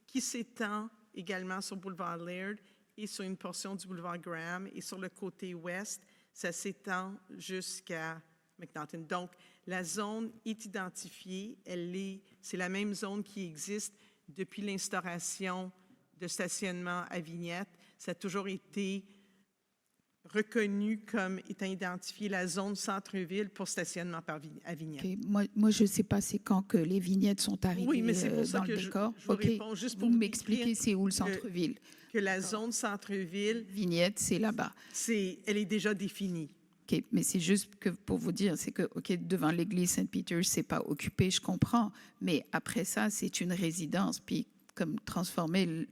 qui s'étend également sur boulevard Laird et sur une portion du boulevard Graham et sur le côté ouest, ça s'étend jusqu'à McNaughton. Donc, la zone est identifiée, c'est la même zone qui existe depuis l'instauration de stationnement à vignettes. ça a toujours été reconnu comme étant identifié la zone centre-ville pour stationnement à vignettes. OK. Moi, je ne sais pas c'est quand que les vignettes sont arrivées Oui, mais c'est pour ça dans que le je décor. vous OK. réponds juste pour Vous vous m'expliquez décrire c'est où le centre-ville. Que la zone centre-ville, Vignette, c'est là-bas. elle est déjà définie. OK, mais c'est juste que pour vous dire, c'est que, OK, devant l'église Saint-Peter, c'est pas occupé, je comprends, mais après ça, c'est une résidence, puis comme transformer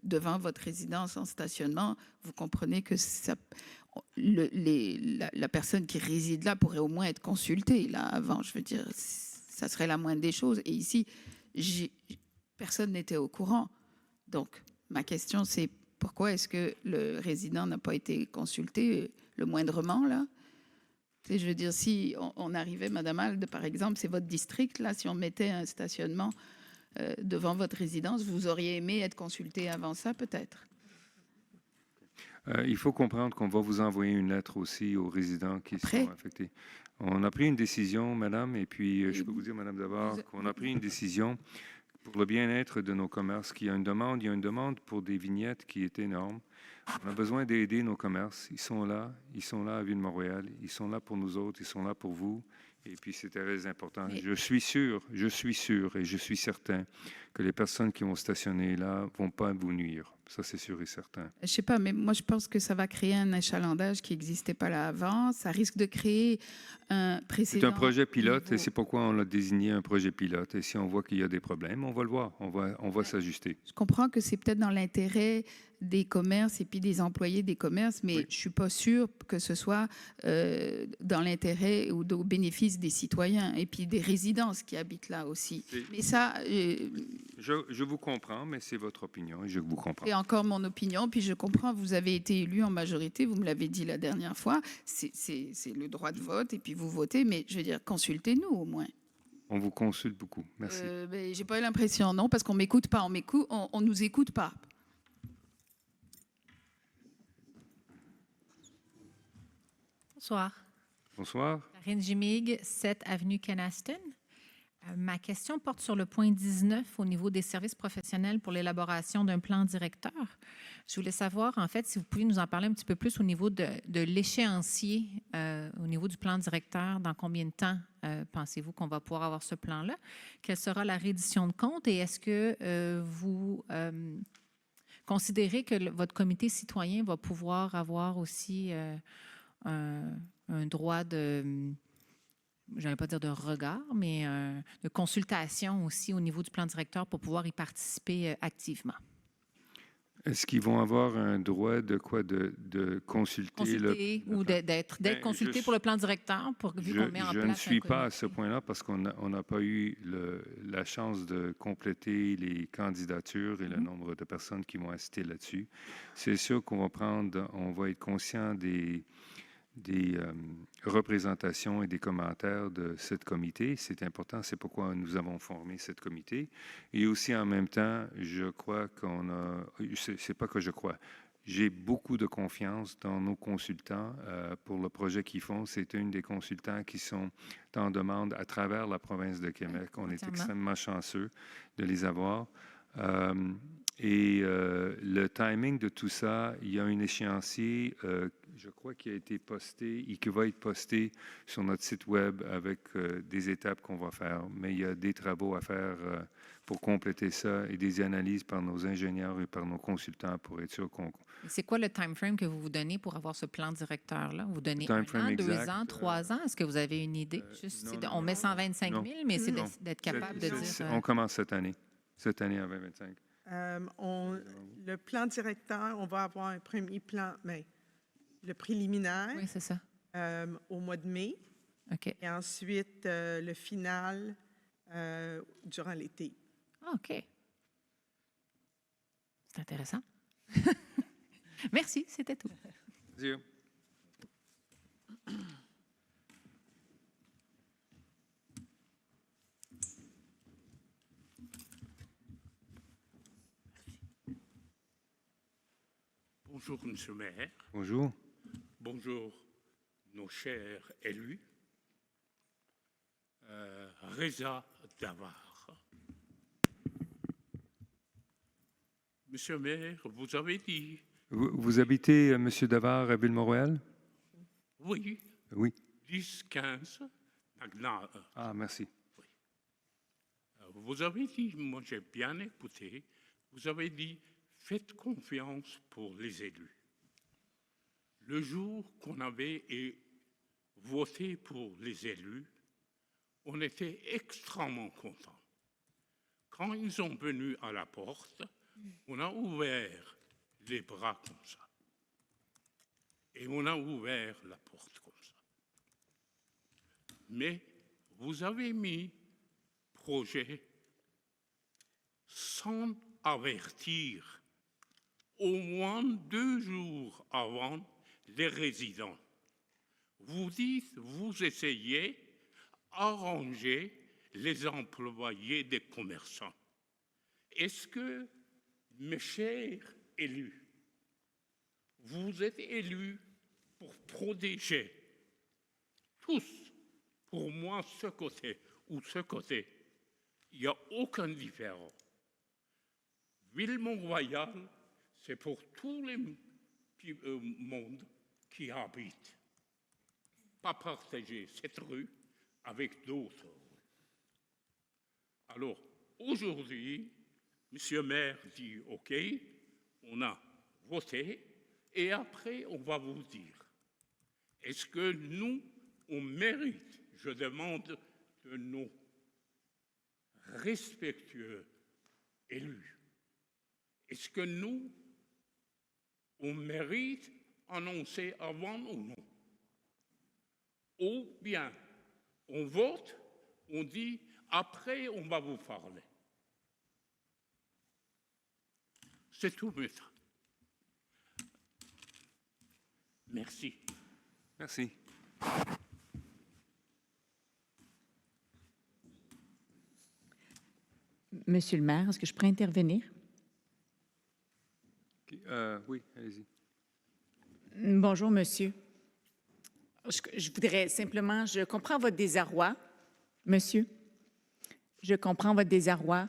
devant votre résidence en stationnement, vous comprenez que ça, la personne qui réside là pourrait au moins être consultée, là, avant, je veux dire, ça serait la moindre des choses. Et ici, personne n'était au courant. Donc, ma question, c'est pourquoi est-ce que le résident n'a pas été consulté le moindrement, là? Et je veux dire, si on arrivait, Madame Alde, par exemple, c'est votre district, là, si on mettait un stationnement devant votre résidence, vous auriez aimé être consulté avant ça, peut-être? Il faut comprendre qu'on va vous envoyer une lettre aussi aux résidents qui sont affectés. On a pris une décision, Madame, et puis je peux vous dire, Madame, d'abord, qu'on a pris une décision pour le bien-être de nos commerces, qu'il y a une demande. Il y a une demande pour des vignettes qui est énorme. On a besoin d'aider nos commerces. Ils sont là à Ville-Mont-Royal. Ils sont là pour nous autres, ils sont là pour vous. Et puis, c'est très important. Je suis sûr et je suis certain que les personnes qui vont stationner là ne vont pas vous nuire. Ça, c'est sûr et certain. Je sais pas, mais moi, je pense que ça va créer un achalandage qui n'existait pas là avant. Ça risque de créer un précédent. C'est un projet pilote et c'est pourquoi on l'a désigné un projet pilote. Et si on voit qu'il y a des problèmes, on va le voir. On va s'ajuster. Je comprends que c'est peut-être dans l'intérêt des commerces et puis des employés des commerces, mais je suis pas sûre que ce soit dans l'intérêt ou au bénéfice des citoyens et puis des résidences qui habitent là aussi. Mais ça... Je vous comprends, mais c'est votre opinion et je vous comprends. C'est encore mon opinion, puis je comprends, vous avez été élu en majorité, vous me l'avez dit la dernière fois, c'est le droit de vote et puis vous votez, mais je veux dire, consultez-nous au moins. On vous consulte beaucoup. Merci. J'ai pas eu l'impression, non, parce qu'on m'écoute pas, on nous écoute pas. Bonsoir. Bonsoir. Karine Gimig, 7 avenue Canaston. Ma question porte sur le point 19 au niveau des services professionnels pour l'élaboration d'un plan directeur. Je voulais savoir, en fait, si vous pouviez nous en parler un petit peu plus au niveau de l'échéancier, au niveau du plan directeur, dans combien de temps pensez-vous qu'on va pouvoir avoir ce plan-là? Quelle sera la reddition de comptes et est-ce que vous considérez que votre comité citoyen va pouvoir avoir aussi un droit de... je n'allais pas dire de regard, mais de consultation aussi au niveau du plan directeur pour pouvoir y participer activement. Est-ce qu'ils vont avoir un droit de quoi? De consulter ou d'être consultés pour le plan directeur, vu qu'on met en place... Je ne suis pas à ce point-là parce qu'on n'a pas eu la chance de compléter les candidatures et le nombre de personnes qui vont assister là-dessus. C'est sûr qu'on va être conscient des représentations et des commentaires de ce comité. C'est important, c'est pourquoi nous avons formé ce comité. Et aussi, en même temps, je crois qu'on a... C'est pas que je crois. J'ai beaucoup de confiance dans nos consultants pour le projet qu'ils font. C'est une des consultants qui sont en demande à travers la province de Québec. On est extrêmement chanceux de les avoir. Et le timing de tout ça, il y a un échéancier, je crois, qui a été posté et qui va être posté sur notre site web avec des étapes qu'on va faire. Mais il y a des travaux à faire pour compléter ça et des analyses par nos ingénieurs et par nos consultants pour être sûr qu'on... C'est quoi le time frame que vous vous donnez pour avoir ce plan directeur-là? Vous donnez 1 an, exact, 2 ans, 3 ans? Est-ce que vous avez une idée? On met 125 000, mais c'est d'être capable de dire... On commence cette année à 2025. Le plan directeur, on va avoir un premier plan, mais le préliminaire. Oui, c'est ça. Au mois de mai. OK. Et ensuite, le final durant l'été. OK. C'est intéressant. Merci, c'était tout. Merci. Bonjour, Monsieur le maire. Bonjour. Bonjour, nos chers élus. Reza Davar. Monsieur le maire, vous avez dit Vous habitez, M. Davard, à Ville-Mont-Royal? Oui. Oui. 10-15. Ah, merci. Vous avez dit, moi j'ai bien écouté, vous avez dit, faites confiance pour les élus. Le jour qu'on avait voté pour les élus, on était extrêmement contents. Quand ils sont venus à la porte, on a ouvert les bras comme ça. Et on a ouvert la porte comme ça. Mais vous avez mis projet sans avertir au moins 2 jours avant les résidents. Vous dites, vous essayez d'arranger les employés des commerçants. Est-ce que, mes chers élus, vous êtes élus pour protéger tous, pour moi, ce côté ou ce côté, il n'y a aucune différence. Ville-Mont-Royal, c'est pour tous les mondes qui habitent. Pas partager cette rue avec d'autres. Alors, aujourd'hui, M. le maire dit « OK, on a voté » et après, on va vous dire est-ce que nous, on mérite, je demande de nos respectueux élus, est-ce que nous, on mérite annoncer avant ou non? Ou bien, on vote, on dit, après, on va vous parler. C'est tout, maître. Merci. Merci. Monsieur le maire, est-ce que je pourrais intervenir? Oui, allez-y. Bonjour, monsieur. Je voudrais simplement, je comprends votre désarroi, monsieur. Je comprends votre désarroi.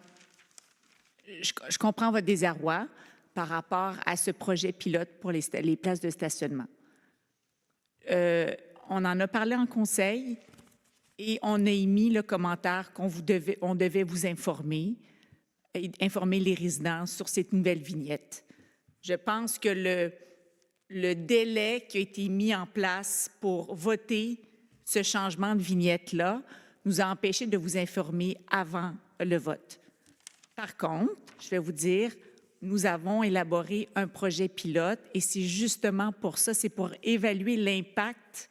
Je comprends votre désarroi par rapport à ce projet pilote pour les places de stationnement. On en a parlé en conseil et on a émis le commentaire qu'on devait vous informer les résidents sur cette nouvelle vignette. Je pense que le délai qui a été mis en place pour voter ce changement de vignette-là nous a empêchés de vous informer avant le vote. Par contre, je vais vous dire, nous avons élaboré un projet pilote et c'est justement pour ça, c'est pour évaluer l'impact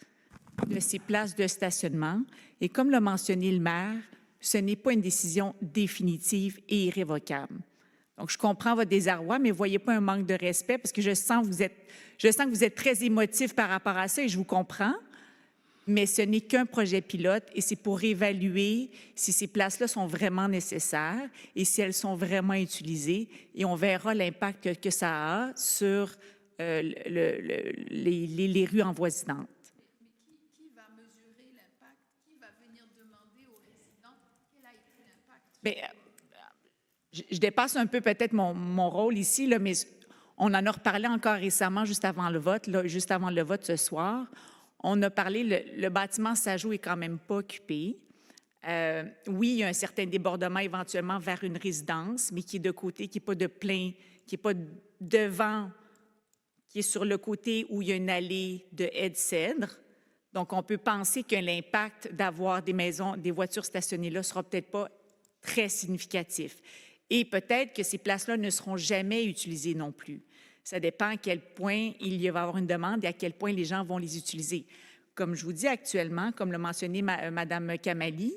de ces places de stationnement. Et comme l'a mentionné le maire, ce n'est pas une décision définitive et irrévocable. Donc, je comprends votre désarroi, mais ne voyez pas un manque de respect parce que je sens que vous êtes très émotif par rapport à ça et je vous comprends. Mais ce n'est qu'un projet pilote et c'est pour évaluer si ces places-là sont vraiment nécessaires et si elles sont vraiment utilisées. Et on verra l'impact que ça a sur les rues avoisinantes. Mais qui va mesurer l'impact? Qui va venir demander aux résidents quel a été l'impact? Bien, je dépasse un peu peut-être mon rôle ici, là, mais on en a reparlé encore récemment, juste avant le vote ce soir. On a parlé, le bâtiment Sajou est quand même pas occupé. Oui, il y a un certain débordement éventuellement vers une résidence, mais qui est de côté, qui n'est pas de plein, qui n'est pas devant, qui est sur le côté où il y a une allée de haies de cèdre. Donc, on peut penser que l'impact d'avoir des voitures stationnées là ne sera peut-être pas très significatif. Et peut-être que ces places-là ne seront jamais utilisées non plus. Ça dépend à quel point il y va avoir une demande et à quel point les gens vont les utiliser. Comme je vous dis actuellement, comme l'a mentionné Mme Kamali,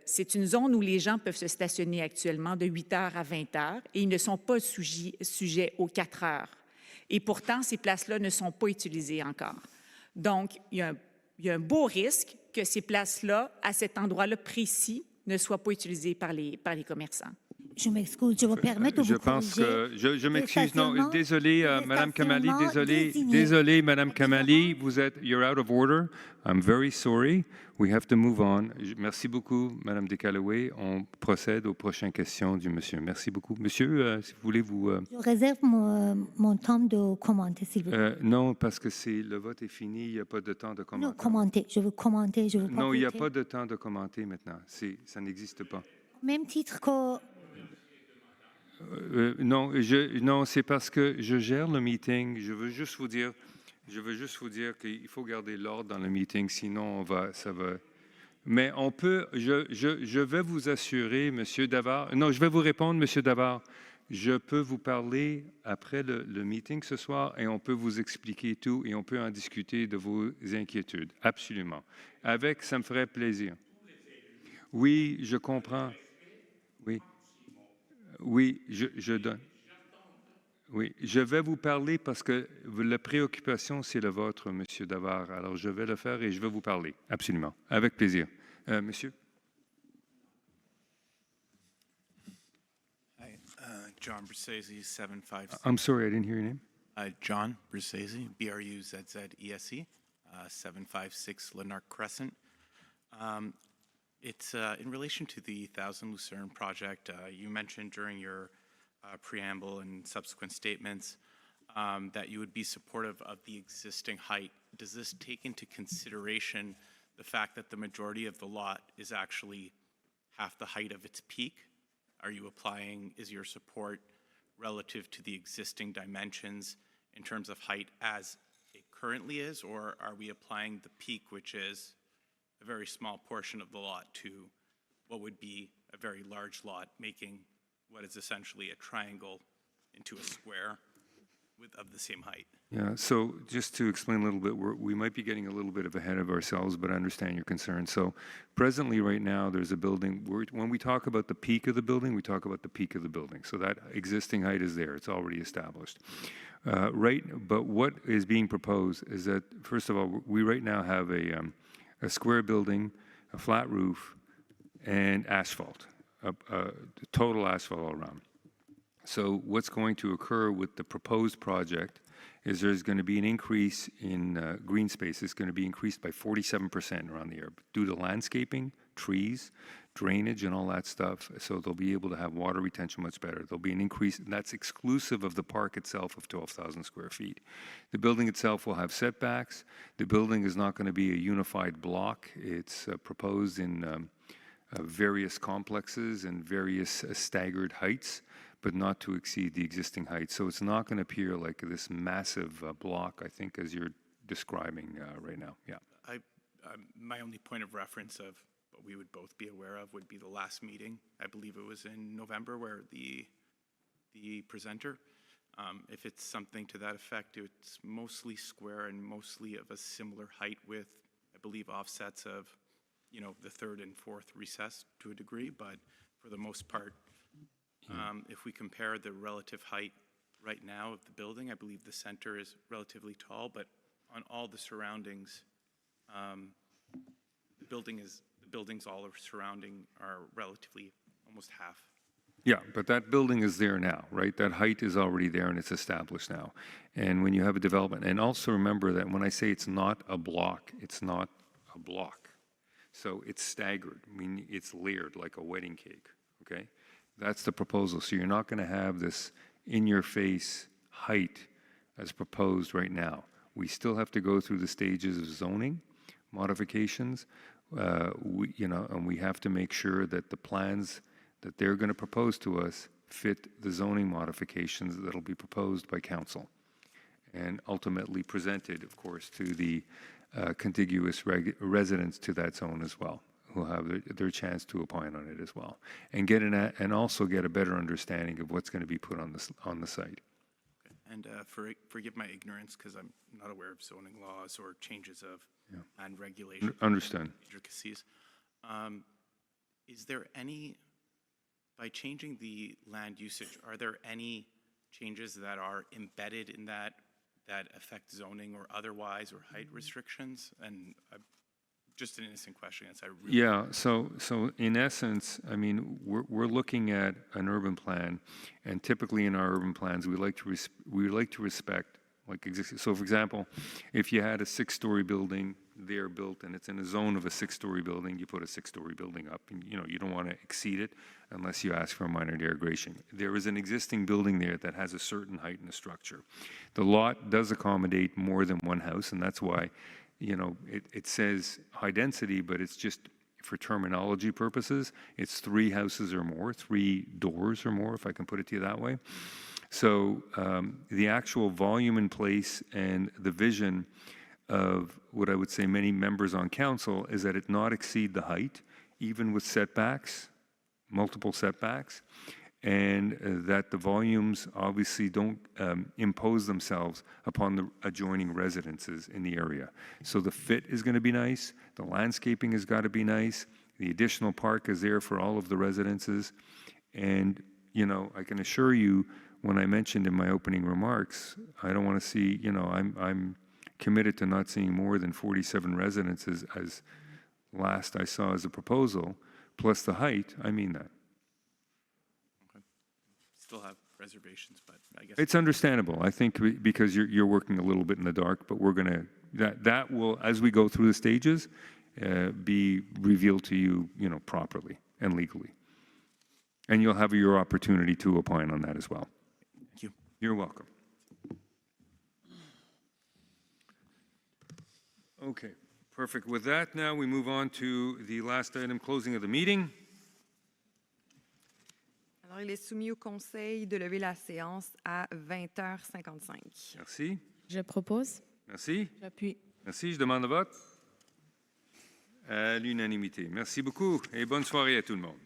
c'est une zone où les gens peuvent se stationner actuellement de 8 heures à 20 heures et ils ne sont pas sujets aux 4 heures. Et pourtant, ces places-là ne sont pas utilisées encore. Donc, il y a un beau risque que ces places-là, à cet endroit-là précis, ne soient pas utilisées par les commerçants. Je m'excuse, je vous permets de Je vous pense corriger. que je m'excuse. Non, stationnement- désolé, le Madame Kamali, stationnement désolé, désigné. désolé, Madame Kamali, you're out of order. I'm very sorry. We have to move on. Merci beaucoup, Madame Descalloway. On procède aux prochaines questions du monsieur. Merci beaucoup. Monsieur, si vous voulez vous... Je réserve mon temps de commenter, s'il vous plaît. non, parce que le vote est fini, il n'y a pas de temps de commenter. Non, commenter. Je veux commenter, je veux pas Non, il n'y a voter. pas de temps de commenter maintenant. Ça n'existe pas. Même titre que... Non, c'est parce que je gère le meeting. Je veux juste vous dire qu'il faut garder l'ordre dans le meeting, sinon ça va. Mais on peut. Je vais vous assurer, Monsieur Davard. Non, je vais vous répondre, Monsieur Davard. Je peux vous parler après le meeting ce soir et on peut vous expliquer tout et on peut en discuter de vos inquiétudes. Absolument. Ça me ferait plaisir. Oui, je comprends. Oui. Oui, je donne. Oui, je vais vous parler parce que la préoccupation, c'est le vôtre, Monsieur Davard. Alors, je vais le faire et je vais vous parler. Absolument. Avec plaisir. Monsieur? Hi, John Bruzzese, 756. I'm sorry, I didn't hear your name. John Bruzzese, B-R-U-Z-Z-E-S-E, 756 Lanark Crescent. It's in relation to the Thousand Lucerne project. You mentioned during your preamble and subsequent statements that you would be supportive of the existing height. Does this take into consideration the fact that the majority of the lot is actually half the height of its peak? Is your support relative to the existing dimensions in terms of height as it currently is, or are we applying the peak, which is a very small portion of the lot, to what would be a very large lot, making what is essentially a triangle into a square of the same height? Yeah, so just to explain a little bit, we might be getting a little bit ahead of ourselves, but I understand your concern. So presently, right now, there's a building, when we talk about the peak of the building, we talk about the peak of the building. So that existing height is there, it's already established. But what is being proposed is that, first of all, we right now have a square building, a flat roof, and asphalt, total asphalt all around. So what's going to occur with the proposed project is there's going to be an increase in green space. It's going to be increased by 47% around the area due to landscaping, trees, drainage, and all that stuff. So they'll be able to have water retention much better. There'll be an increase, and that's exclusive of the park itself of 12,000 square feet. The building itself will have setbacks. The building is not going to be a unified block. It's proposed in various complexes and various staggered heights, but not to exceed the existing height. So it's not going to appear like this massive block, I think, as you're describing right now. Yeah. My only point of reference of what we would both be aware of would be the last meeting. I believe it was in November where the presenter, if it's something to that effect, it's mostly square and mostly of a similar height with, I believe, offsets of, the third and fourth recess to a degree, but for the most part, if we compare the relative height right now of the building, I believe the center is relatively tall, but on all the surroundings, the buildings all surrounding are relatively almost half. Yeah, but that building is there now, right? That height is already there and it's established now. And when you have a development, and also remember that when I say it's not a block, it's not a block. So it's staggered, meaning it's layered like a wedding cake, okay? That's the proposal. So you're not going to have this in-your-face height as proposed right now. We still have to go through the stages of zoning modifications, and we have to make sure that the plans that they're going to propose to us fit the zoning modifications that will be proposed by council and ultimately presented, of course, to the contiguous residents to that zone as well, who have their chance to opine on it as well, and also get a better understanding of what's going to be put on the site. Okay. And forgive my ignorance because I'm not aware of zoning laws or changes of land regulation. Understand. Intricacies. Is there any, by changing the land usage, are there any changes that are embedded in that affect zoning or otherwise or height restrictions? And just an innocent question. Yes, I really Yeah, so in essence, I mean, we're looking at an urban plan, and typically in our urban plans, we like to respect like existing. So, for example, if you had a 6-story building there built and it's in a zone of a 6-story building, you put a 6-story building up, and you don't want to exceed it unless you ask for a minor derogation. There is an existing building there that has a certain height in the structure. The lot does accommodate more than one house, and that's why it says high density, but it's just for terminology purposes. It's 3 houses or more, 3 doors or more, if I can put it to you that way. So the actual volume in place and the vision of what I would say many members on council is that it not exceed the height, even with setbacks, multiple setbacks, and that the volumes obviously don't impose themselves upon the adjoining residences in the area. So the fit is going to be nice, the landscaping has got to be nice, the additional park is there for all of the residences, and I can assure you, when I mentioned in my opening remarks, I don't want to see, I'm committed to not seeing more than 47 residences as last I saw as a proposal, plus the height. I mean that. still have reservations, but I guess It's understandable, I think, because you're working a little bit in the dark, but we're going to, that will, as we go through the stages, be revealed to you, properly and legally. And you'll have your opportunity to opine on that as well. Thank you. You're welcome. Okay, perfect. With that, now we move on to the last item, closing of the meeting. Alors, il est soumis au Conseil de lever la séance à 20h55. Merci. Je propose. Merci. J'appuie. Merci. Je demande le vote. À l'unanimité. Merci beaucoup et bonne soirée à tout le monde.